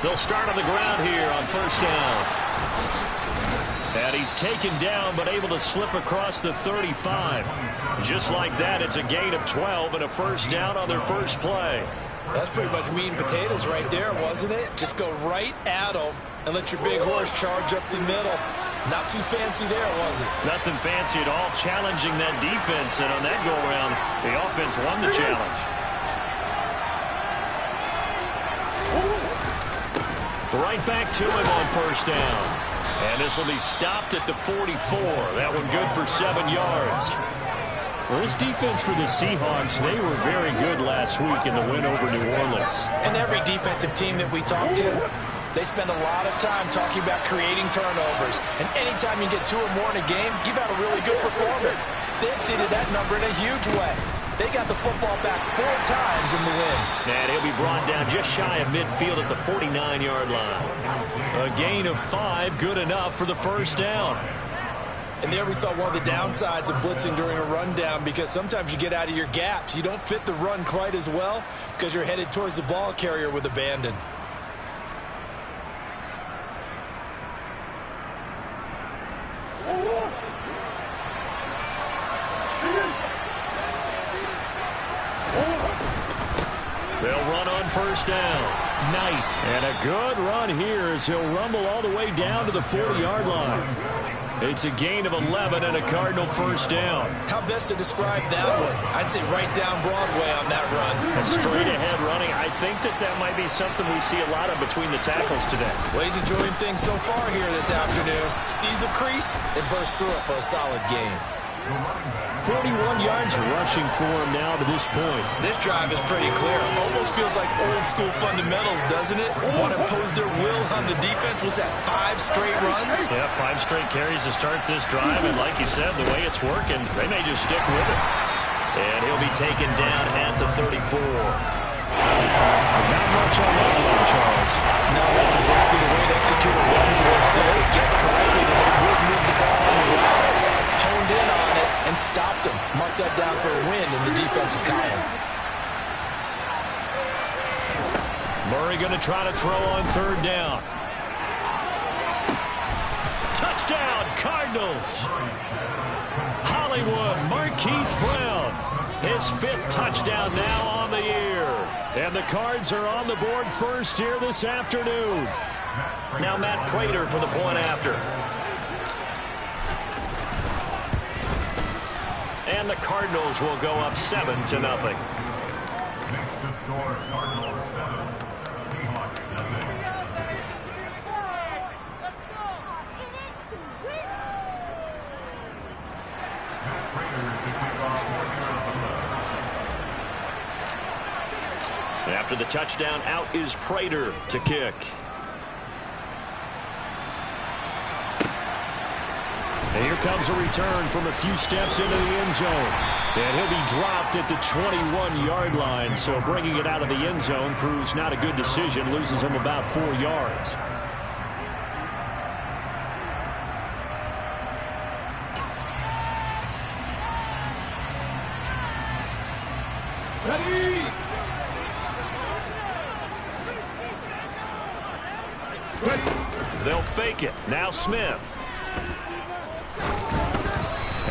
They'll start on the ground here on first down. And he's taken down but able to slip across the 35. Just like that, it's a gain of 12 and a first down on their first play.
That's pretty much meat and potatoes right there, wasn't it? Just go right at them and let your big horse charge up the middle. Not too fancy there, was it?
Nothing fancy at all, challenging that defense. And on that go-around, the offense won the challenge. Right back to him on first down. And this will be stopped at the 44. That one good for 7 yards.
Well, this defense for the Seahawks, they were very good last week in the win over New Orleans.
And every defensive team that we talk to, they spend a lot of time talking about creating turnovers. And anytime you get 2 or more in a game, you've had a really good performance. They exceeded that number in a huge way. They got the football back 4 times in the win.
And he'll be brought down just shy of midfield at the 49-yard line. A gain of 5, good enough for the first down.
And there we saw one of the downsides of blitzing during a rundown, because sometimes you get out of your gaps. You don't fit the run quite as well because you're headed towards the ball carrier with abandon.
They'll run on first down.
Knight. And a good run here as he'll rumble all the way down to the 40-yard line. It's a gain of 11 and a Cardinal first down.
How best to describe that one? I'd say right down Broadway on that run.
A straight-ahead running. I think that might be something we see a lot of between the tackles today.
Well, he's enjoying things so far here this afternoon. Sees a crease and bursts through it for a solid gain.
41 yards rushing for him now to this point.
This drive is pretty clear. Almost feels like old-school fundamentals, doesn't it? Want to impose their will on the defense. Was that 5 straight runs?
Yeah, 5 straight carries to start this drive. And like you said, the way it's working, they may just stick with it. And he'll be taken down at the 34.
Not much on that one, Charles.
No, that's exactly the way to execute a run blitz. They guessed correctly that they would move the ball on the ground. Honed in on it and stopped him. Mark that down for a win in the defense's column.
Murray going to try to throw on third down. Touchdown, Cardinals. Hollywood Marquise Brown. His 5th touchdown now on the year. And the Cards are on the board first here this afternoon. Now Matt Prater for the point after. And the Cardinals will go up 7-0.
Next to score, Cardinals 7, Seahawks 7. Matt Prater to kick off for Arizona.
After the touchdown, out is Prater to kick. And here comes a return from a few steps into the end zone. And he'll be dropped at the 21-yard line. So bringing it out of the end zone proves not a good decision. Loses him about 4 yards.
Ready?
They'll fake it. Now Smith.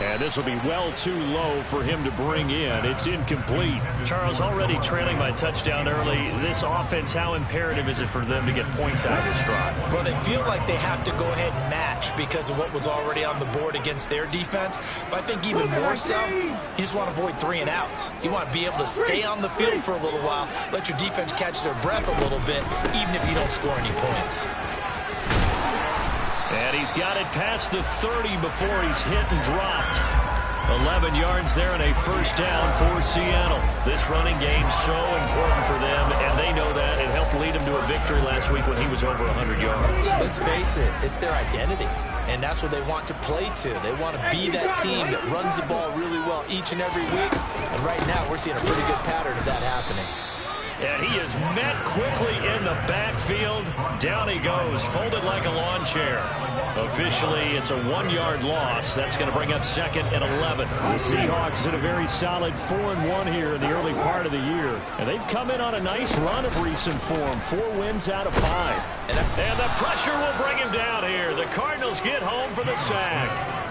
And this will be well too low for him to bring in. It's incomplete.
Charles, already trailing by touchdown early. This offense, how imperative is it for them to get points out of this drive?
Well, they feel like they have to go ahead and match because of what was already on the board against their defense. But I think even more so, you just want to avoid 3 and outs. You want to be able to stay on the field for a little while, let your defense catch their breath a little bit, even if you don't score any points.
And he's got it past the 30 before he's hit and dropped. 11 yards there and a first down for Seattle.
This running game so important for them, and they know that. It helped lead him to a victory last week when he was over 100 yards.
Let's face it, it's their identity, and that's what they want to play to. They want to be that team that runs the ball really well each and every week, and right now we're seeing a pretty good pattern of that happening.
And he is met quickly in the backfield. Down he goes, folded like a lawn chair. Officially, it's a 1-yard loss. That's going to bring up 2nd and 11. The Seahawks in a very solid 4-1 here in the early part of the year. And they've come in on a nice run of recent form. 4 wins out of 5.
And the pressure will bring him down here. The Cardinals get home for the sack.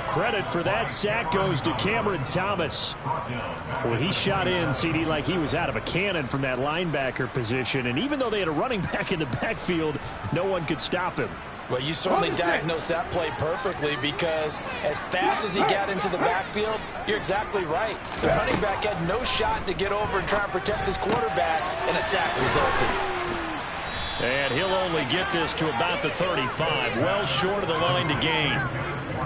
Credit for that sack goes to Cameron Thomas. Well, he shot in, CD, like he was out of a cannon from that linebacker position. And even though they had a running back in the backfield, no one could stop him.
Well, you certainly diagnosed that play perfectly because as fast as he got into the backfield, you're exactly right. The running back had no shot to get over and try and protect his quarterback, and a sack resulted.
And he'll only get this to about the 35, well short of the line to gain.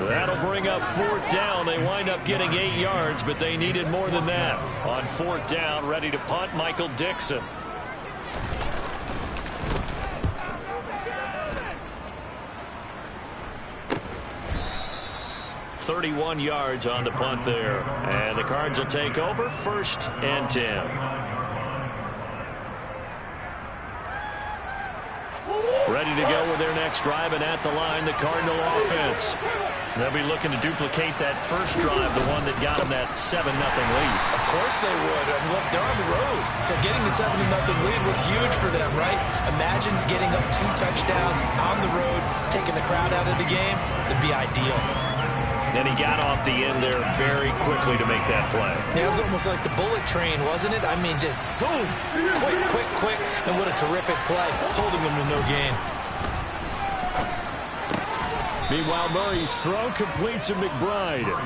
That'll bring up 4th down. They wind up getting 8 yards, but they needed more than that. On 4th down, ready to punt, Michael Dixon. .31 yards on the punt there. And the Cards will take over 1st and 10. Ready to go with their next drive, and at the line, the Cardinal offense. They'll be looking to duplicate that first drive, the one that got them that 7-0 lead.
Of course they would. I mean, look, they're on the road. So getting the 7-0 lead was huge for them, right? Imagine getting up 2 touchdowns on the road, taking the crowd out of the game. That'd be ideal.
And he got off the end there very quickly to make that play.
Yeah, it was almost like the bullet train, wasn't it? I mean, just zoom, quick, quick, quick, and what a terrific play, holding them to no gain.
Meanwhile, Murray's throw complete to McBride. Gain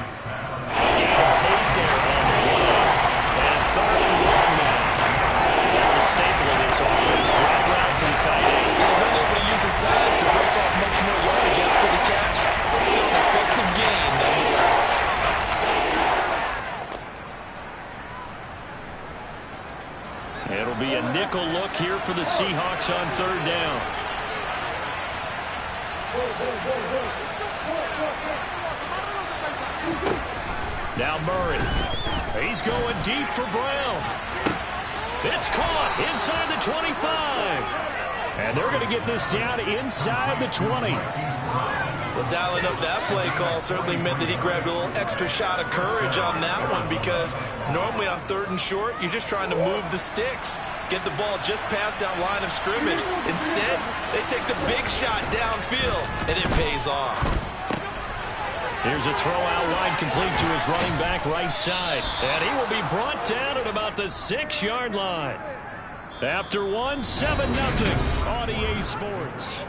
of 8 there on the play. And 3rd and 1 now. That's a staple of this offense. Drag route to the tight end.
He was only able to use his size to break off much more yardage after the catch, but still an effective gain nonetheless.
It'll be a nickel look here for the Seahawks on 3rd down. Now Murray. He's going deep for Brown. It's caught inside the 25. And they're going to get this down inside the 20.
Well, dialing up that play call certainly meant that he grabbed a little extra shot of courage on that one, because normally on 3rd and short, you're just trying to move the sticks, get the ball just past that line of scrimmage. Instead, they take the big shot downfield, and it pays off.
Here's a throw out wide, complete to his running back right side. And he will be brought down at about the 6-yard line. After 7-0 on EA Sports.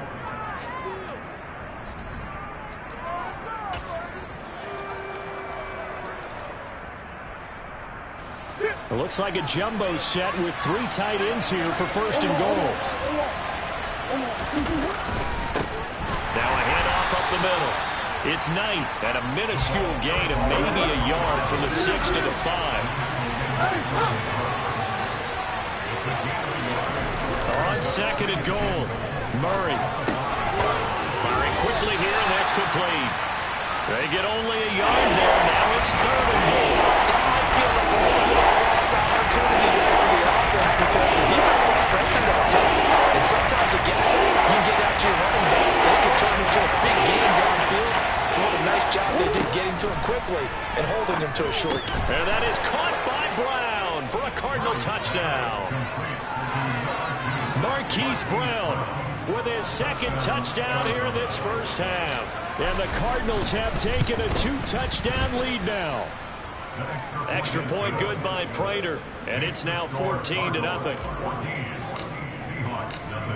It looks like a jumbo set with 3 tight ends here for 1st and goal. Now a handoff up the middle. It's Knight at a minuscule gain of maybe a yard from the 6 to the 5. On 2nd and goal, Murray. Firing quickly here, and that's complete. They get only a yard there. Now it's 3rd and goal.
That might feel like a little bit of a lost opportunity there for the offense, because the defense put pressure that time. And sometimes against that, you can get out to your running back. They can turn into a big game downfield. What a nice job they did getting to him quickly and holding him to a short.
And that is caught by Brown for a Cardinal touchdown. Marquise Brown with his second touchdown here in this first half. And the Cardinals have taken a 2-touchdown lead now.
Extra point good by Prater, and it's now 14-0.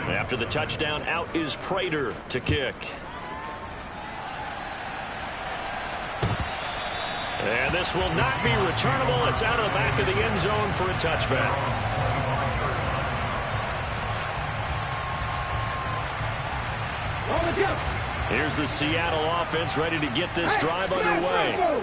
After the touchdown, out is Prater to kick. And this will not be returnable. It's out of the back of the end zone for a touchback. Here's the Seattle offense ready to get this drive underway.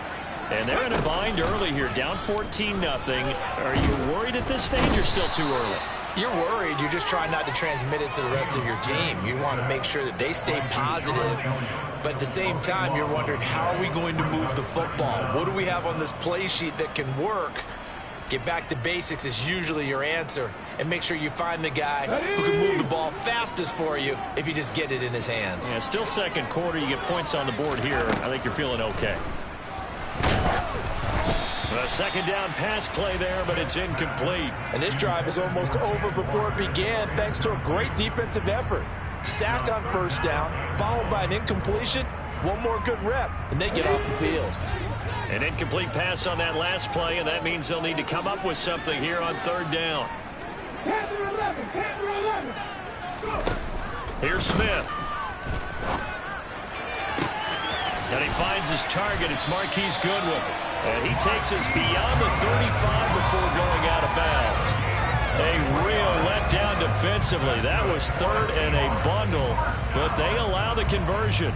And they're in a bind early here, down 14-0. Are you worried at this stage or still too early?
You're worried. You're just trying not to transmit it to the rest of your team. You want to make sure that they stay positive. But at the same time, you're wondering, how are we going to move the football? What do we have on this play sheet that can work? Get back to basics is usually your answer. And make sure you find the guy who can move the ball fastest for you if you just get it in his hands.
Yeah, still second quarter. You get points on the board here. I think you're feeling okay.
A second down pass play there, but it's incomplete.
And this drive is almost over before it began thanks to a great defensive effort. Sacked on first down, followed by an incompletion. One more good rep, and they get off the field.
An incomplete pass on that last play, and that means they'll need to come up with something here on third down. Here's Smith. And he finds his target. It's Marquise Goodwin. And he takes us beyond the 35 before going out of bounds. A real letdown defensively. That was third and a bundle, but they allow the conversion.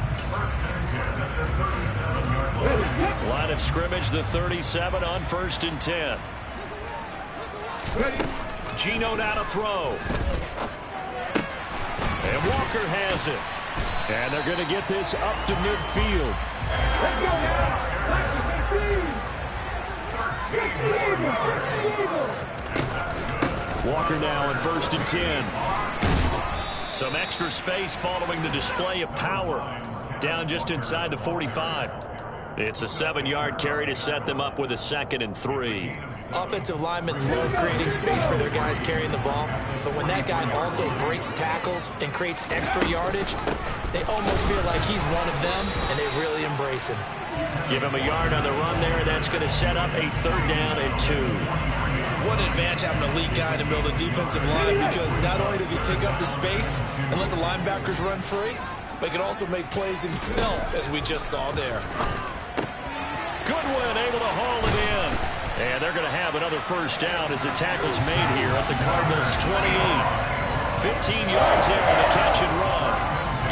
Line of scrimmage, the 37 on 1st and 10. Geno now to throw. And Walker has it.
And they're going to get this up to midfield.
Let's go now.
Walker now on 1st and 10.
Some extra space following the display of power. Down just inside the 45. It's a 7-yard carry to set them up with a 2nd and 3.
Offensive linemen love creating space for their guys carrying the ball, but when that guy also breaks tackles and creates extra yardage, they almost feel like he's one of them, and they really embrace him.
Give him a yard on the run there, and that's going to set up a 3rd down and 2.
What an advantage having an elite guy in the middle of the defensive line, because not only does he take up the space and let the linebackers run free, but he can also make plays himself, as we just saw there.
Goodwin able to haul it in. And they're going to have another 1st down as the tackle's made here at the Cardinals' 28. 15 yards there on the catch and run.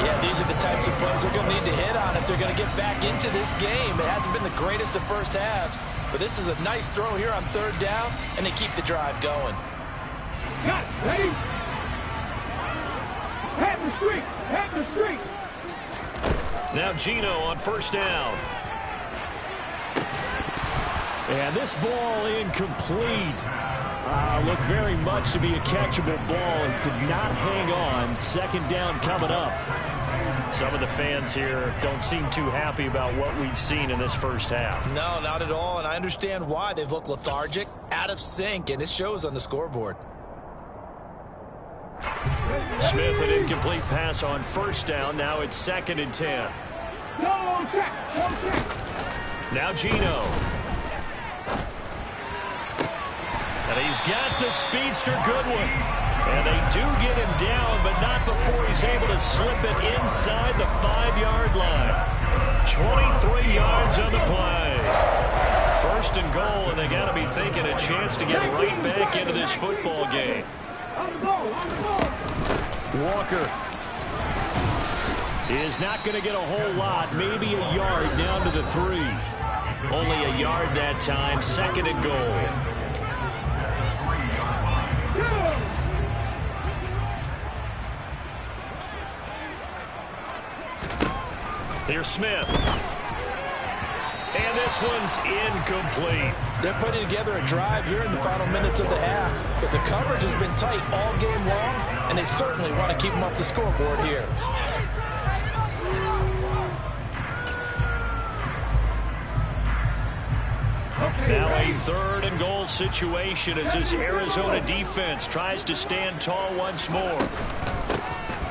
Yeah, these are the types of plays they're going to need to hit on if they're going to get back into this game. It hasn't been the greatest of first halves, but this is a nice throw here on 3rd down, and they keep the drive going.
Got it, ready? Head the street. Head the street.
Now Geno on 1st down.
And this ball incomplete. Looked very much to be a catchable ball and could not hang on. 2nd down coming up.
Some of the fans here don't seem too happy about what we've seen in this first half.
No, not at all, and I understand why. They've looked lethargic, out of sync, and it shows on the scoreboard.
Smith, an incomplete pass on 1st down. Now it's 2nd and 10.
No check. No check.
Now Geno. And he's got the speedster Goodwin. And they do get him down, but not before he's able to slip it inside the 5-yard line. 23 yards on the play. 1st and goal, and they got to be thinking a chance to get right back into this football game.
On the ball. On the ball.
Walker is not going to get a whole lot. Maybe a yard down to the 3.
Only a yard that time. 2nd and goal. Here's Smith. And this one's incomplete.
They're putting together a drive here in the final minutes of the half, but the coverage has been tight all game long, and they certainly want to keep them off the scoreboard here.
Now a 3rd and goal situation as this Arizona defense tries to stand tall once more.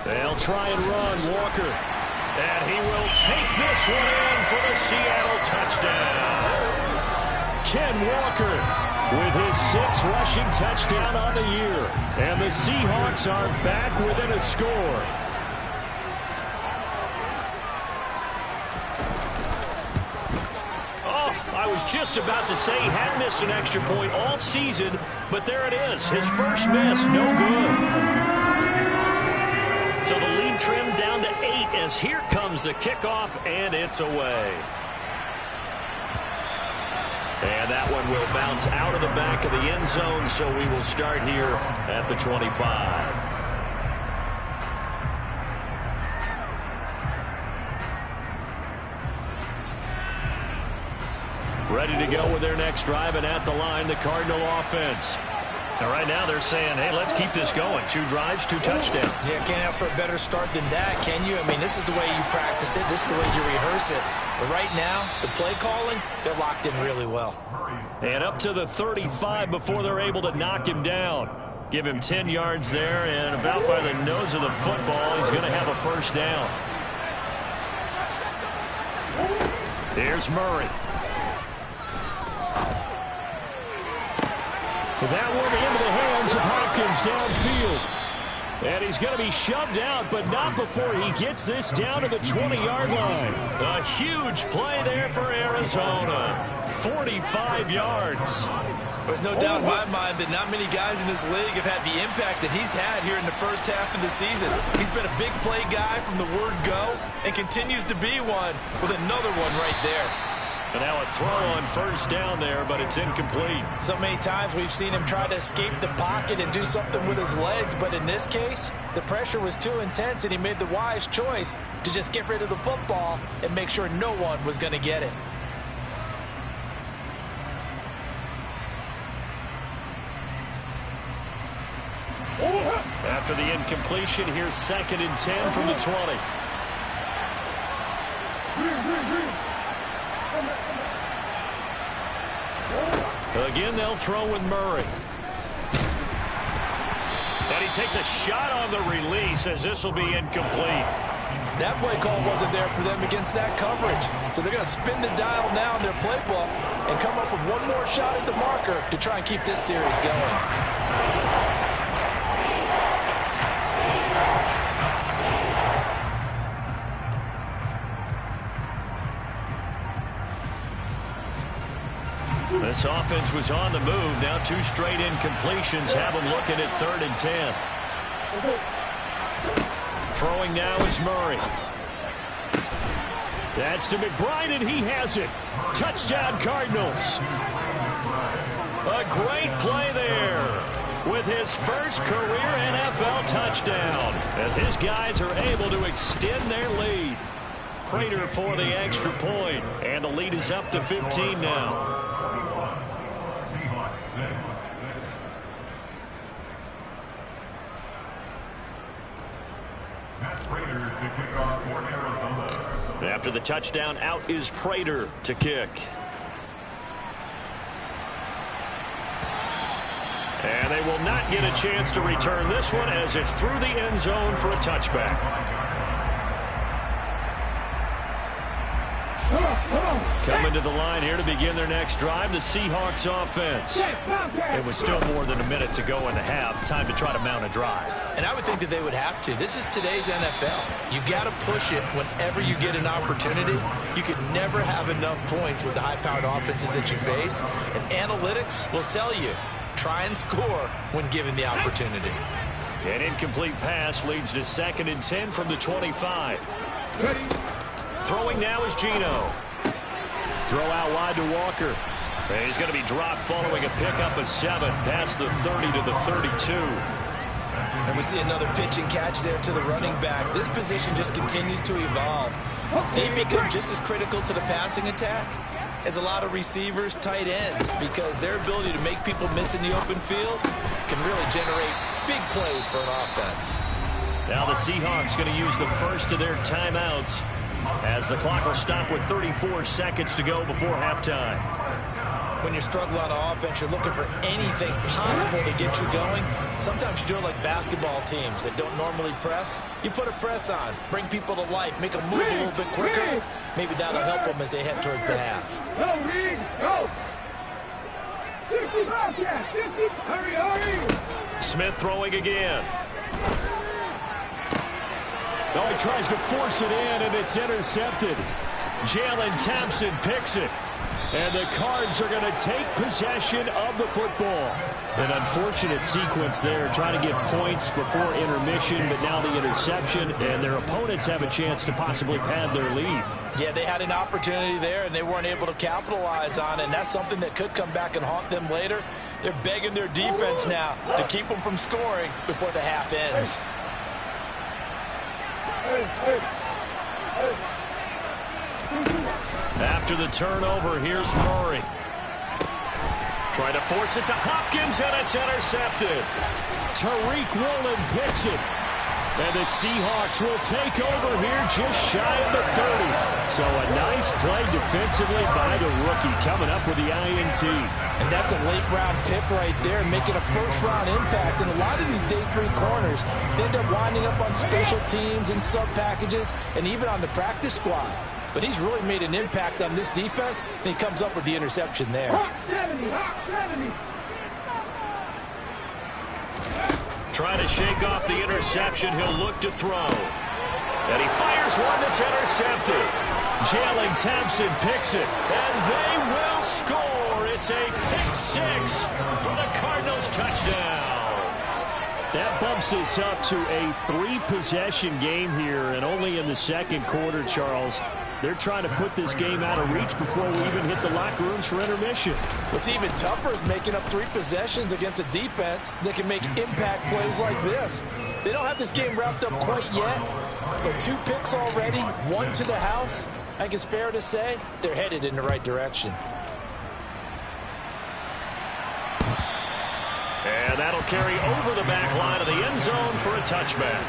They'll try and run Walker.
And he will take this one in for the Seattle touchdown.
Ken Walker with his 6th rushing touchdown on the year. And the Seahawks are back within a score.
I was just about to say he had missed an extra point all season, but there it is. His first miss, no good. So the lead trimmed down to 8 as here comes the kickoff, and it's away. And that one will bounce out of the back of the end zone, so we will start here at the 25. Ready to go with their next drive, and at the line, the Cardinal offense. And right now they're saying, hey, let's keep this going. 2 drives, 2 touchdowns.
Yeah, can't ask for a better start than that, can you? I mean, this is the way you practice it. This is the way you rehearse it. But right now, the play calling, they're locked in really well.
And up to the 35 before they're able to knock him down. Give him 10 yards there, and about by the nose of the football, he's going to have a first down. Here's Murray.
That one into the hands of Hopkins downfield. And he's going to be shoved out, but not before he gets this down to the 20-yard line.
A huge play there for Arizona. 45 yards.
There's no doubt in my mind that not many guys in this league have had the impact that he's had here in the first half of the season. He's been a big play guy from the word go and continues to be one with another one right there.
And now a throw on first down there, but it's incomplete.
So many times we've seen him try to escape the pocket and do something with his legs, but in this case, the pressure was too intense and he made the wise choice to just get rid of the football and make sure no one was going to get it.
After the incompletion, here's 2nd and 10 from the 20. Again, they'll throw with Murray. And he takes a shot on the release as this will be incomplete.
That play call wasn't there for them against that coverage. So they're going to spin the dial now in their playbook and come up with one more shot at the marker to try and keep this series going.
This offense was on the move. Now 2 straight incompletions have them looking at 3rd and 10. Throwing now is Murray.
That's to McBride, and he has it. Touchdown, Cardinals.
A great play there with his first career NFL touchdown as his guys are able to extend their lead. Prater for the extra point, and the lead is up to 15 now. After the touchdown, out is Prater to kick. And they will not get a chance to return this one as it's through the end zone for a touchback. Coming to the line here to begin their next drive, the Seahawks offense. It was still more than a minute to go in the half. Time to try to mount a drive.
And I would think that they would have to. This is today's NFL. You got to push it whenever you get an opportunity. You could never have enough points with the high-powered offenses that you face. And analytics will tell you, try and score when given the opportunity.
An incomplete pass leads to 2nd and 10 from the 25. Throwing now is Geno. Throw out wide to Walker. And he's going to be dropped following a pickup of 7 past the 30 to the 32.
And we see another pitch and catch there to the running back. This position just continues to evolve. They become just as critical to the passing attack as a lot of receivers, tight ends, because their ability to make people miss in the open field can really generate big plays for an offense.
Now the Seahawks going to use the first of their timeouts as the clock will stop with 34 seconds to go before halftime.
When you struggle on offense, you're looking for anything possible to get you going. Sometimes you do it like basketball teams that don't normally press. You put a press on, bring people to life, make them move a little bit quicker. Maybe that'll help them as they head towards the half.
Go, Reed, go. 65, yeah, 60. Hurry.
Smith throwing again.
Oh, he tries to force it in, and it's intercepted. Jalen Thompson picks it. And the Cards are going to take possession of the football. An unfortunate sequence there, trying to get points before intermission, but now the interception, and their opponents have a chance to possibly pad their lead.
Yeah, they had an opportunity there, and they weren't able to capitalize on it, and that's something that could come back and haunt them later. They're begging their defense now to keep them from scoring before the half ends.
After the turnover, here's Murray. Trying to force it to Hopkins, and it's intercepted.
Tariq Woolen picks it. And the Seahawks will take over here just shy of the 30. So a nice play defensively by the rookie, coming up with the INT.
And that's a late-round pick right there, making a first-round impact. And a lot of these day 3 corners, they end up winding up on special teams and sub-packages and even on the practice squad. But he's really made an impact on this defense, and he comes up with the interception there.
Hot 70, hot 70.
Trying to shake off the interception. He'll look to throw. And he fires one that's intercepted. Jalen Thompson picks it. And they will score. It's a pick 6 for the Cardinals touchdown.
That bumps us up to a 3-possession game here, and only in the second quarter, Charles. They're trying to put this game out of reach before we even hit the locker rooms for intermission.
What's even tougher is making up 3 possessions against a defense that can make impact plays like this. They don't have this game wrapped up quite yet, but 2 picks already, 1 to the house. I think it's fair to say they're headed in the right direction.
And that'll carry over the back line of the end zone for a touchback.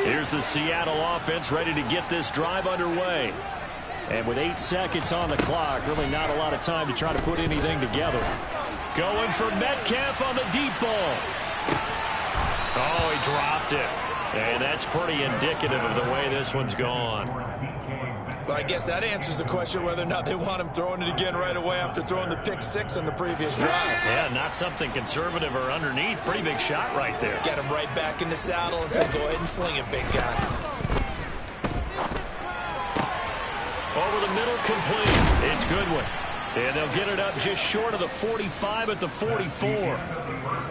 Here's the Seattle offense ready to get this drive underway.
And with 8 seconds on the clock, really not a lot of time to try to put anything together.
Going for Metcalf on the deep ball. Oh, he dropped it. And that's pretty indicative of the way this one's gone.
Well, I guess that answers the question whether or not they want him throwing it again right away after throwing the pick 6 on the previous drive.
Yeah, not something conservative or underneath. Pretty big shot right there.
Get him right back in the saddle and say, go ahead and sling it, big guy.
Over the middle, complete. It's Goodwin. And they'll get it up just short of the 45 at the 44.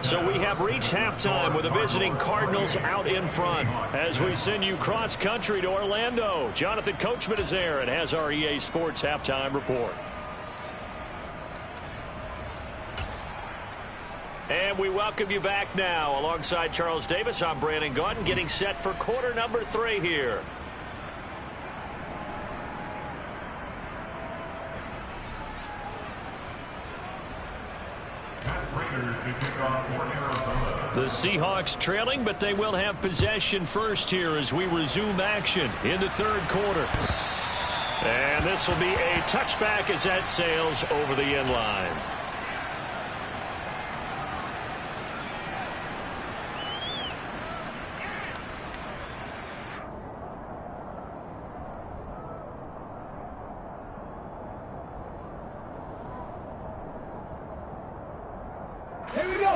So we have reached halftime with the visiting Cardinals out in front. As we send you cross-country to Orlando, Jonathan Coachman is there and has our EA Sports Halftime Report. And we welcome you back now. Alongside Charles Davis, I'm Brandon Gaudin, getting set for quarter number 3 here. The Seahawks trailing, but they will have possession first here as we resume action in the third quarter. And this will be a touchback as that sails over the end line.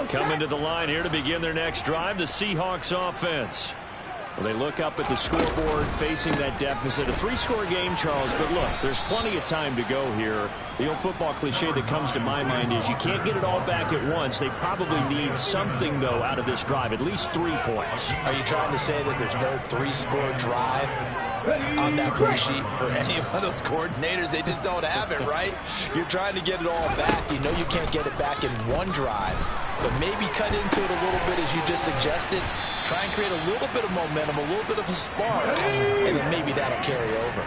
Coming to the line here to begin their next drive, the Seahawks offense.
Well, they look up at the scoreboard facing that deficit. A 3-score game, Charles, but look, there's plenty of time to go here. The old football cliche that comes to my mind is you can't get it all back at once. They probably need something, though, out of this drive, at least 3 points.
Are you trying to say that there's no 3-score drive on that play sheet for any of those coordinators? They just don't have it, right? You're trying to get it all back. You know you can't get it back in one drive, but maybe cut into it a little bit as you just suggested. Try and create a little bit of momentum, a little bit of a spark, and then maybe that'll carry over.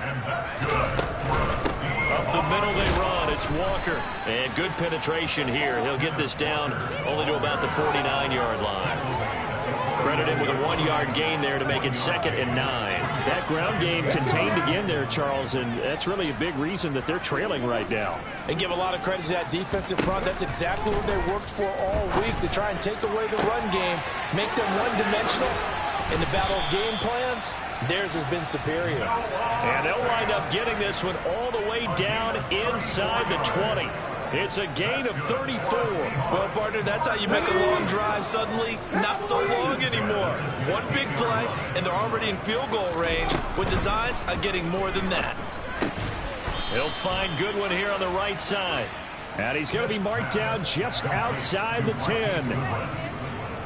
And that's good.
Up the middle they run. It's Walker. And good penetration here. He'll get this down only to about the 49-yard line. Credit him with a 1-yard gain there to make it 2nd and 9.
That ground game contained again there, Charles, and that's really a big reason that they're trailing right now.
And give a lot of credit to that defensive front. That's exactly what they worked for all week, to try and take away the run game, make them one-dimensional. In the battle of game plans, theirs has been superior.
And they'll wind up getting this one all the way down inside the 20. It's a gain of 34.
Well, partner, that's how you make a long drive suddenly not so long anymore. One big play, and they're already in field goal range with designs on getting more than that.
He'll find Goodwin here on the right side. And he's going to be marked down just outside the 10.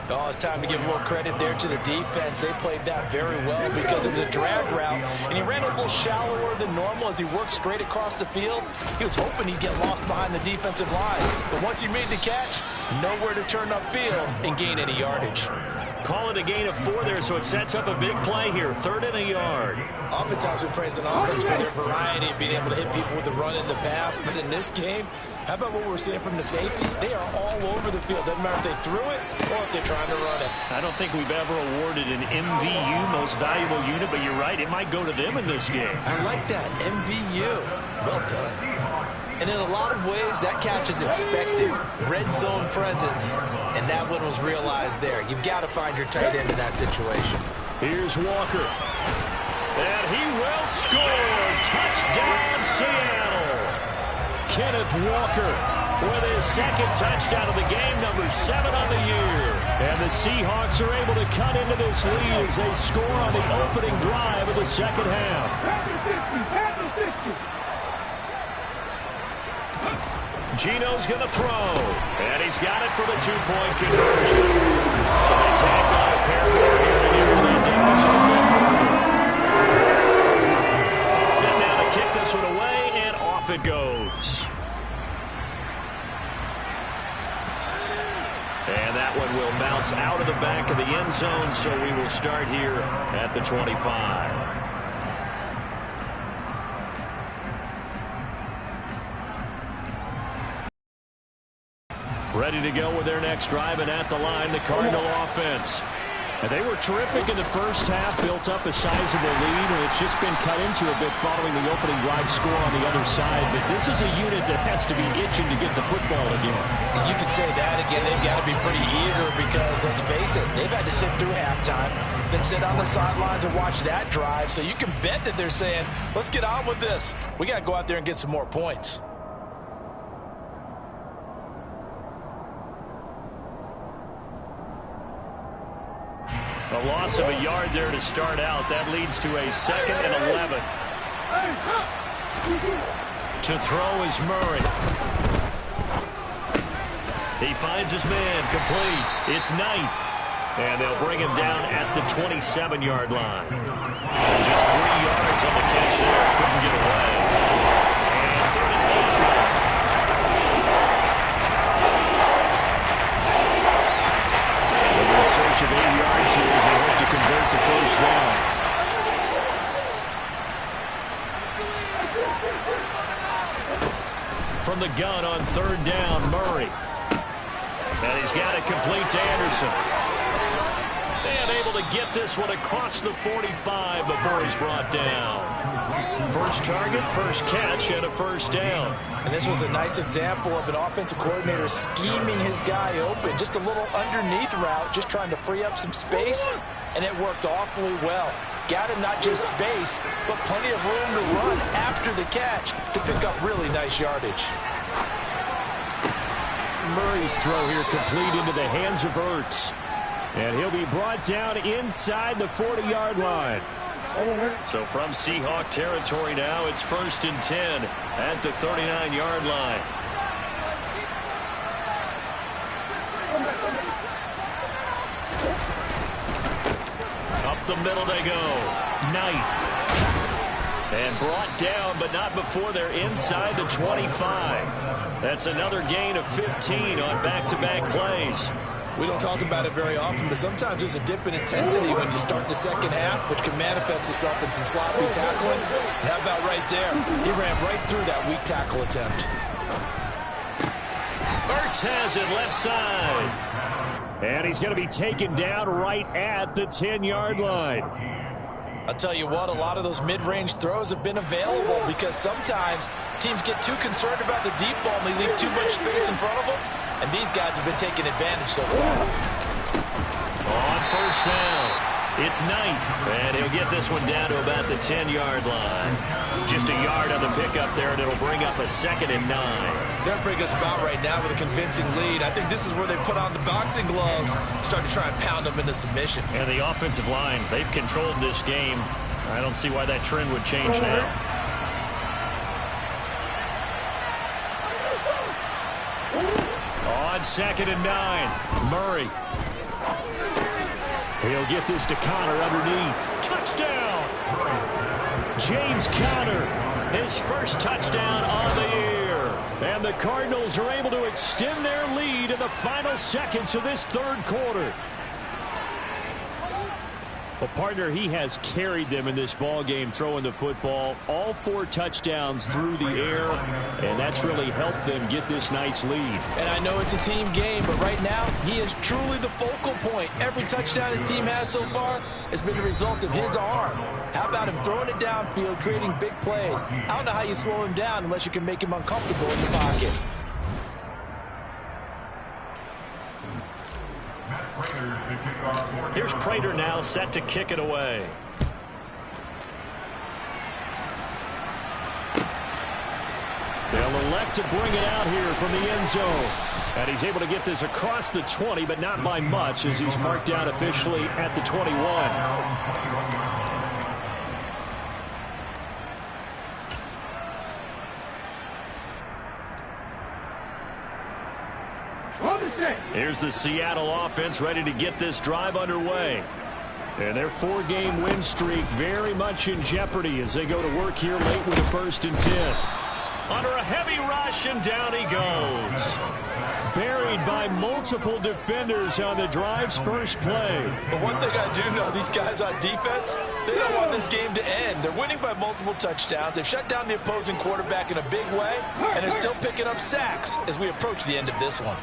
Oh, it's time to give a little credit there to the defense. They played that very well because it was a drag route, and he ran a little shallower than normal as he worked straight across the field. He was hoping he'd get lost behind the defensive line, but once he made the catch, nowhere to turn upfield and gain any yardage.
Call it a gain of 4 there, so it sets up a big play here, 3rd and a yard.
Oftentimes we praise an offense for their variety of being able to hit people with the run and the pass, but in this game, how about what we're seeing from the safeties? They are all over the field. Doesn't matter if they threw it or if they're trying to run it.
I don't think we've ever awarded an MVU, most valuable unit, but you're right, it might go to them in this game.
I like that, MVU. Well done. And in a lot of ways, that catch is expected. Red zone presence, and that one was realized there. You've got to find your tight end in that situation.
Here's Walker. And he will score. Touchdown, Seattle. Kenneth Walker with his 2nd touchdown of the game, number 7 on the year. And the Seahawks are able to cut into this lead as they score on the opening drive of the 2nd half. Gino's going to throw, and he's got it for the 2-point conversion. So they tack on a pair more here to get that deficit a bit further. Set now to kick this one away, and off it goes. And that one will bounce out of the back of the end zone, so we will start here at the 25. Ready to go with their next drive, and at the line, the Cardinal offense. And they were terrific in the first half, built up a sizable lead, and it's just been cut into a bit following the opening drive score on the other side. But this is a unit that has to be itching to get the football again.
And you can say that again. They've got to be pretty eager because, let's face it, they've had to sit through halftime, then sit on the sidelines and watch that drive. So you can bet that they're saying, let's get on with this. We got to go out there and get some more points.
A loss of a yard there to start out. That leads to a 2nd and 11. To throw is Murray. He finds his man, complete. It's Knight. And they'll bring him down at the 27-yard line. Just 3 yards on the catch there. Couldn't get away. And 3rd and 8. In search of 8 yards here as they hope to convert the first down. From the gun on 3rd down, Murray. And he's got it complete to Anderson. And able to get this one across the 45 before he's brought down. First target, first catch, and a first down.
And this was a nice example of an offensive coordinator scheming his guy open. Just a little underneath route, just trying to free up some space, and it worked awfully well. Got him not just space, but plenty of room to run after the catch to pick up really nice yardage.
Murray's throw here complete into the hands of Ertz. And he'll be brought down inside the 40-yard line. So from Seahawk territory now, it's 1st and 10 at the 39-yard line. Up the middle they go. Knight. And brought down, but not before they're inside the 25. That's another gain of 15 on back-to-back plays.
We don't talk about it very often, but sometimes there's a dip in intensity when you start the second half, which can manifest itself in some sloppy tackling. And how about right there? He ran right through that weak tackle attempt.
Ertz has it left side.
And he's going to be taken down right at the 10-yard line.
I'll tell you what, a lot of those mid-range throws have been available because sometimes teams get too concerned about the deep ball and they leave too much space in front of them. And these guys have been taking advantage so far.
On first down, it's Knight. And he'll get this one down to about the 10-yard line. Just a yard on the pickup there, and it'll bring up a 2nd and 9.
They're bringing us about right now with a convincing lead. I think this is where they put on the boxing gloves, start to try and pound them into submission.
And the offensive line, they've controlled this game. I don't see why that trend would change now. On 2nd and 9, Murray.
He'll get this to Conner underneath.
Touchdown! James Conner, his first touchdown on the year.
And the Cardinals are able to extend their lead in the final seconds of this third quarter. Well, partner, he has carried them in this ball game throwing the football. All 4 touchdowns through the air, and that's really helped them get this nice lead.
And I know it's a team game, but right now, he is truly the focal point. Every touchdown his team has so far has been the result of his arm. How about him throwing it downfield, creating big plays? I don't know how you slow him down unless you can make him uncomfortable in the pocket.
Here's Prater now set to kick it away.
They'll elect to bring it out here from the end zone. And he's able to get this across the 20, but not by much as he's marked down officially at the 21.
Here's the Seattle offense ready to get this drive underway.
And their 4-game win streak very much in jeopardy as they go to work here late with a 1st and 10.
Under a heavy rush, and down he goes.
Buried by multiple defenders on the drive's first play.
But one thing I do know, these guys on defense, they don't want this game to end. They're winning by multiple touchdowns. They've shut down the opposing quarterback in a big way, and they're still picking up sacks as we approach the end of this one.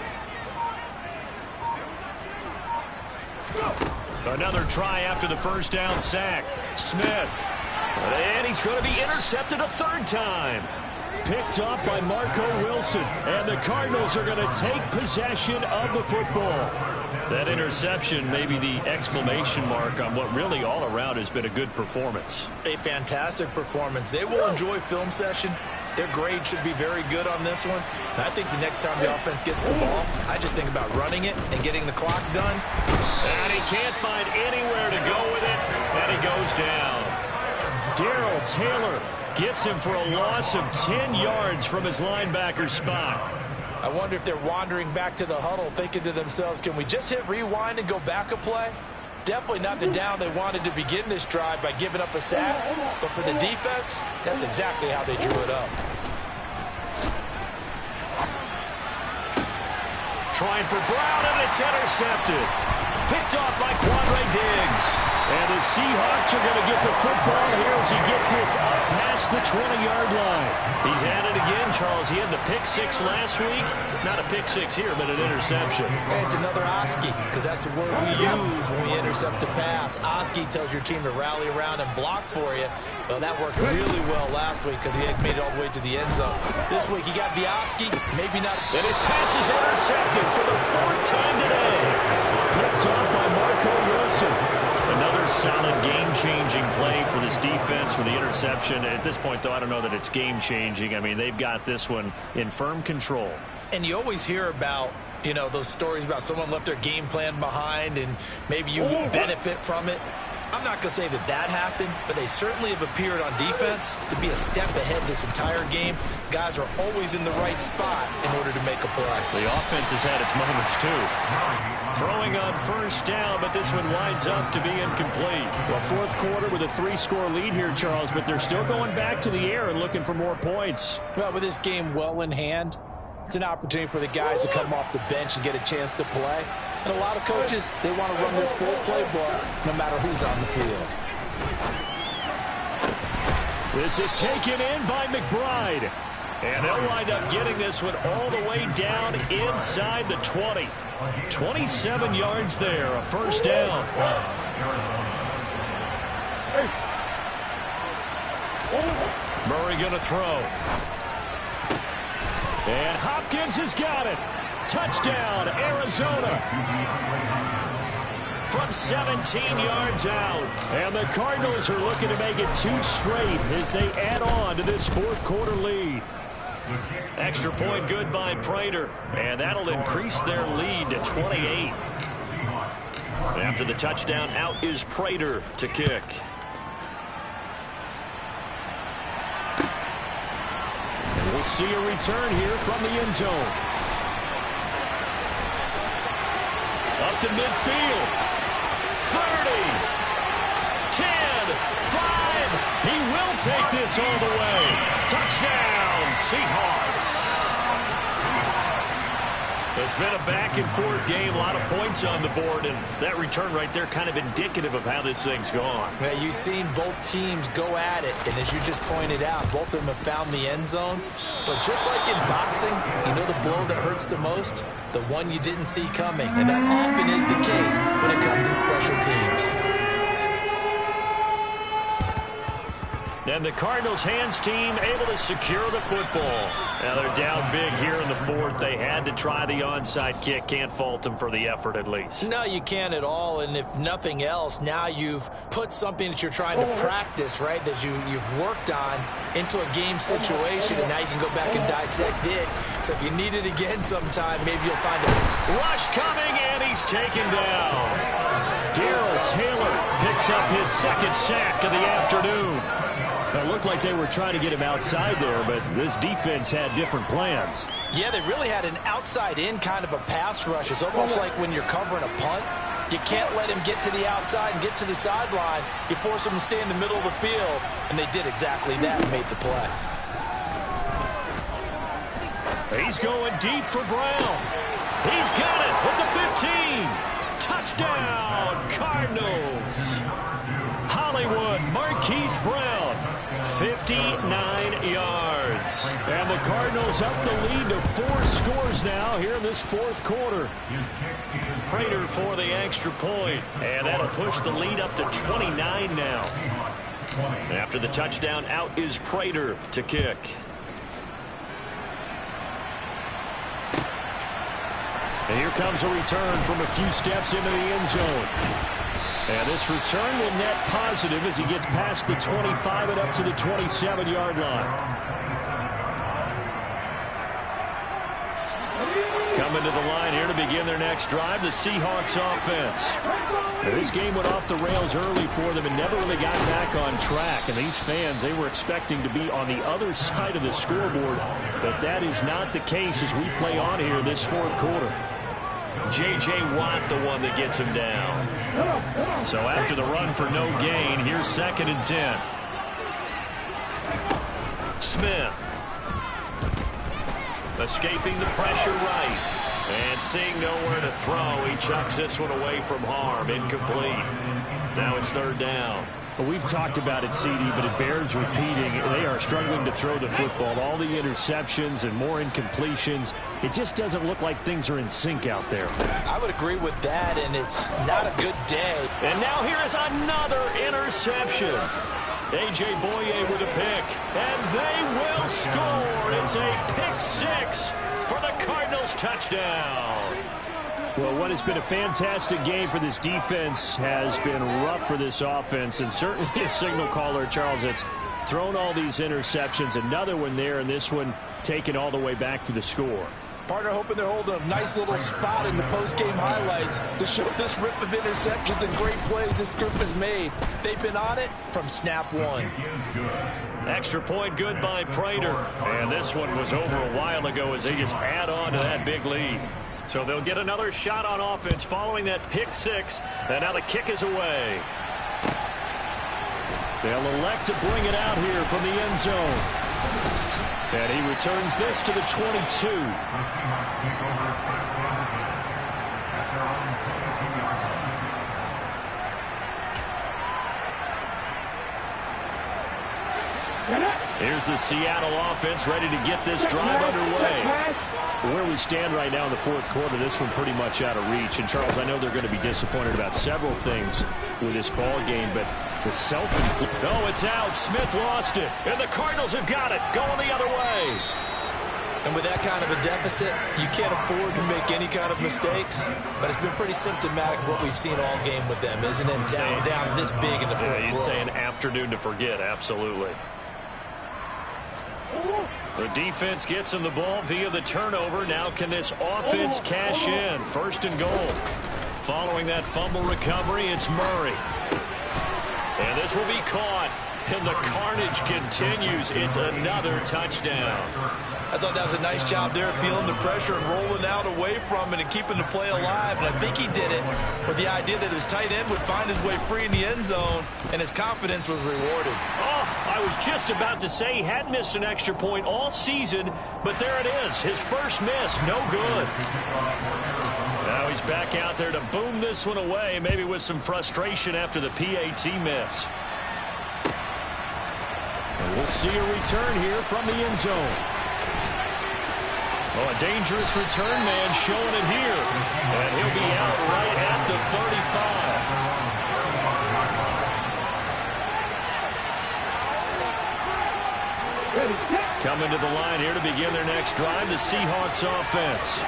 Another try after the first down sack. Smith. And he's going to be intercepted a 3rd time.
Picked off by Marco Wilson. And the Cardinals are going to take possession of the football.
That interception may be the exclamation mark on what really all around has been a good performance.
A fantastic performance. They will enjoy film session. Their grade should be very good on this one. And I think the next time the offense gets the ball, I just think about running it and getting the clock done.
And he can't find anywhere to go with it, and he goes down.
Darrell Taylor gets him for a loss of 10 yards from his linebacker spot.
I wonder if they're wandering back to the huddle thinking to themselves, can we just hit rewind and go back a play? Definitely not the down they wanted to begin this drive by giving up a sack. But for the defense, that's exactly how they drew it up.
Trying for Brown, and it's intercepted. Picked off by Quandre Diggs.
And the Seahawks are going to get the football here as he gets this up past the 20-yard line.
He's at it again, Charles. He had the pick 6 last week. Not a pick 6 here, but an interception.
And it's another Oski, because that's the word we use when we intercept the pass. Oski tells your team to rally around and block for you. Well, that worked really well last week because he had made it all the way to the end zone. This week, he got the Oski, maybe not.
And his pass is intercepted for the 4th time today.
Picked off by Marco Wilson.
Another solid game-changing play for this defense with the interception. At this point, though, I don't know that it's game-changing. I mean, they've got this one in firm control.
And you always hear about, you know, those stories about someone left their game plan behind and maybe you benefit from it. I'm not going to say that that happened, but they certainly have appeared on defense to be a step ahead this entire game. Guys are always in the right spot in order to make a play.
The offense has had its moments, too. Throwing on first down, but this one winds up to be incomplete.
Well, 4th quarter with a 3-score lead here, Charles, but they're still going back to the air and looking for more points.
Well, with this game well in hand, it's an opportunity for the guys to come off the bench and get a chance to play. And a lot of coaches, they want to run their full playbook no matter who's on the field.
This is taken in by McBride. And they'll wind up getting this one all the way down inside the 20. 27 yards there, a first down. Murray going to throw. And Hopkins has got it. Touchdown, Arizona. From 17 yards out. And the Cardinals are looking to make it 2 straight as they add on to this fourth quarter lead.
Extra point good by Prater. And that'll increase their lead to 28. After the touchdown, out is Prater to kick.
And we'll see a return here from the end zone.
Up to midfield. 30. 10. 5. He will take this all the way. Touchdown, Seahawks. It's been a back-and-forth game, a lot of points on the board, and that return right there kind of indicative of how this thing's gone.
Yeah, you've seen both teams go at it, and as you just pointed out, both of them have found the end zone. But just like in boxing, you know the blow that hurts the most? The one you didn't see coming, and that often is the case when it comes in special teams.
And the Cardinals' hands team able to secure the football. Now they're down big here in the fourth. They had to try the onside kick. Can't fault them for the effort at least.
No, you can't at all. And if nothing else, now you've put something that you're trying to practice, right, that you've worked on into a game situation, and now you can go back and dissect it. So if you need it again sometime, maybe you'll find it.
Rush coming, and he's taken down.
Darrell Taylor picks up his second sack of the afternoon. It looked like they were trying to get him outside there, but this defense had different plans.
Yeah, they really had an outside-in kind of a pass rush. It's almost like when you're covering a punt. You can't let him get to the outside and get to the sideline. You force him to stay in the middle of the field, and they did exactly that and made the play.
He's going deep for Brown. He's got it with the 15. Touchdown, Cardinals. Hollywood, Marquise Brown, 59 yards.
And the Cardinals up the lead to 4 scores now here in this fourth quarter.
Prater for the extra point, and that'll push the lead up to 29 now. After the touchdown, out is Prater to kick.
And here comes a return from a few steps into the end zone. And this return will net positive as he gets past the 25 and up to the 27-yard line. Coming to the line here to begin their next drive, the Seahawks offense. Now, this game went off the rails early for them and never really got back on track. And these fans, they were expecting to be on the other side of the scoreboard, but that is not the case as we play on here this fourth quarter.
J.J. Watt, the one that gets him down. So after the run for no gain, here's 2nd and 10. Smith. Escaping the pressure right. And seeing nowhere to throw, he chucks this one away from harm. Incomplete. Now it's 3rd down.
Well, we've talked about it, CD, but it bears repeating. They are struggling to throw the football. All the interceptions and more incompletions. It just doesn't look like things are in sync out there.
I would agree with that, and it's not a good day.
And now here is another interception. A.J. Boye with a pick. And they will score. It's a pick 6 for the Cardinals touchdown.
Well, what has been a fantastic game for this defense has been rough for this offense, and certainly a signal caller, Charles, that's thrown all these interceptions. Another one there, and this one taken all the way back for the score.
Partner hoping they're holding a nice little spot in the post-game highlights to show this rip of interceptions and great plays this group has made. They've been on it from snap one.
Extra point good by Prater. And this one was over a while ago as they just add on to that big lead. So they'll get another shot on offense following that pick 6. And now the kick is away.
They'll elect to bring it out here from the end zone. And he returns this to the 22.
Here's the Seattle offense ready to get this drive underway.
Where we stand right now in the fourth quarter, this one pretty much out of reach. And, Charles, I know they're going to be disappointed about several things with this ball game, but the self-inflicted...
Oh, it's out. Smith lost it. And the Cardinals have got it. Going the other way.
And with that kind of a deficit, you can't afford to make any kind of mistakes. But it's been pretty symptomatic of what we've seen all game with them, isn't it? Down this big in the fourth quarter.
You'd say an afternoon to forget, absolutely. The defense gets him the ball via the turnover. Now can this offense cash in? First and goal. Following that fumble recovery, it's Murray. And this will be caught. And the carnage continues. It's another touchdown.
I thought that was a nice job there, feeling the pressure and rolling out away from it and keeping the play alive. And I think he did it with the idea that his tight end would find his way free in the end zone, and his confidence was rewarded.
Oh, I was just about to say he had missed an extra point all season, but there it is. His first miss, no good. Now he's back out there to boom this one away, maybe with some frustration after the PAT miss.
And we'll see a return here from the end zone.
Oh, a dangerous return man showing it here. And he'll be out right at the 35. Coming to the line here to begin their next drive, the Seahawks offense.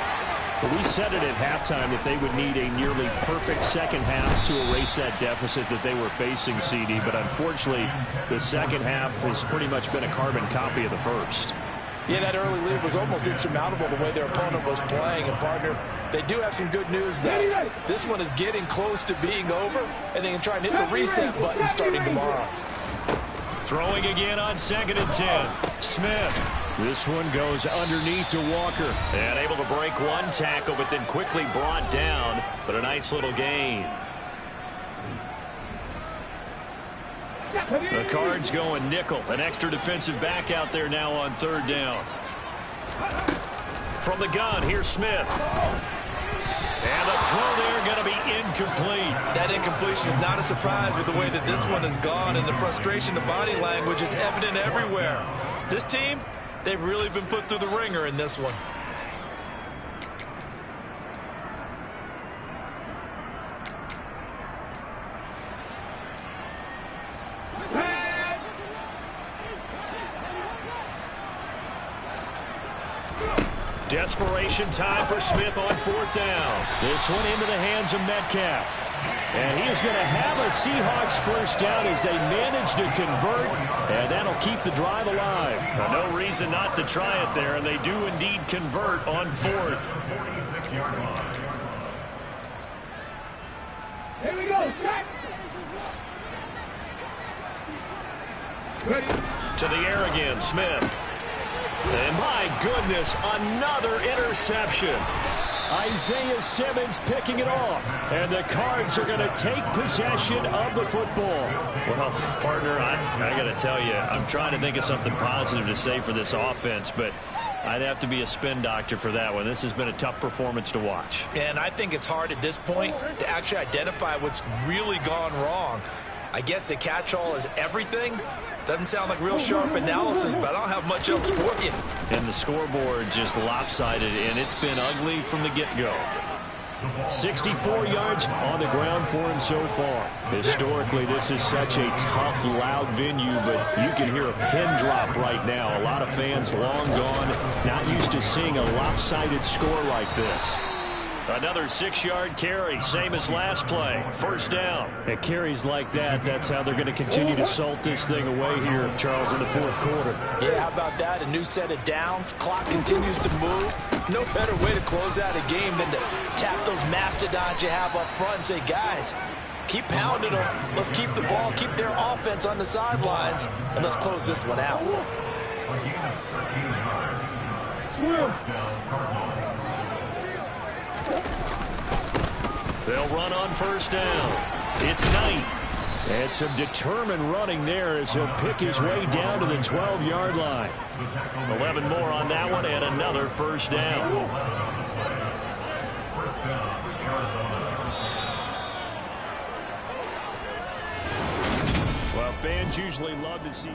We said it at halftime that they would need a nearly perfect second half to erase that deficit that they were facing, CD. But unfortunately, the second half has pretty much been a carbon copy of the first.
Yeah, that early lead was almost insurmountable the way their opponent was playing. And, partner, they do have some good news, though. This one is getting close to being over, and they can try and hit the reset button starting tomorrow.
Throwing again on 2nd and 10. Smith.
This one goes underneath to Walker.
And able to break one tackle, but then quickly brought down. But a nice little gain. The Cards going nickel. An extra defensive back out there now on 3rd down. From the gun, here's Smith. And the throw there going to be incomplete.
That incompletion is not a surprise with the way that this one has gone, and the frustration, the body language is evident everywhere. This team, they've really been put through the ringer in this one.
Desperation time for Smith on 4th down. This one into the hands of Metcalf. And he is going to have a Seahawks first down as they manage to convert, and that'll keep the drive alive. No reason not to try it there, and they do indeed convert on 4th.
Here we go, set. Ready.
To the air again, Smith. And my goodness, another interception.
Isaiah Simmons picking it off. And the Cards are going to take possession of the football.
Well, partner, I got to tell you, I'm trying to think of something positive to say for this offense, but I'd have to be a spin doctor for that one. This has been a tough performance to watch.
And I think it's hard at this point to actually identify what's really gone wrong. I guess the catch-all is everything. Doesn't sound like real sharp analysis, but I don't have much else for you.
And the scoreboard just lopsided, and it's been ugly from the get-go.
64 yards on the ground for him so far. Historically, this is such a tough, loud venue, but you can hear a pin drop right now. A lot of fans long gone, not used to seeing a lopsided score like this.
Another 6-yard carry, same as last play. First down.
At carries like that, that's how they're going to continue to salt this thing away here, Charles, in the fourth quarter.
Yeah, how about that? A new set of downs. Clock continues to move. No better way to close out a game than to tap those mastodons you have up front and say, guys, keep pounding them. Let's keep the ball, keep their offense on the sidelines, and let's close this one out.
They'll run on first down. It's Knight.
And some determined running there as he'll pick his way down to the 12-yard line.
11 more on that one and another first down.
Well, fans usually love to see...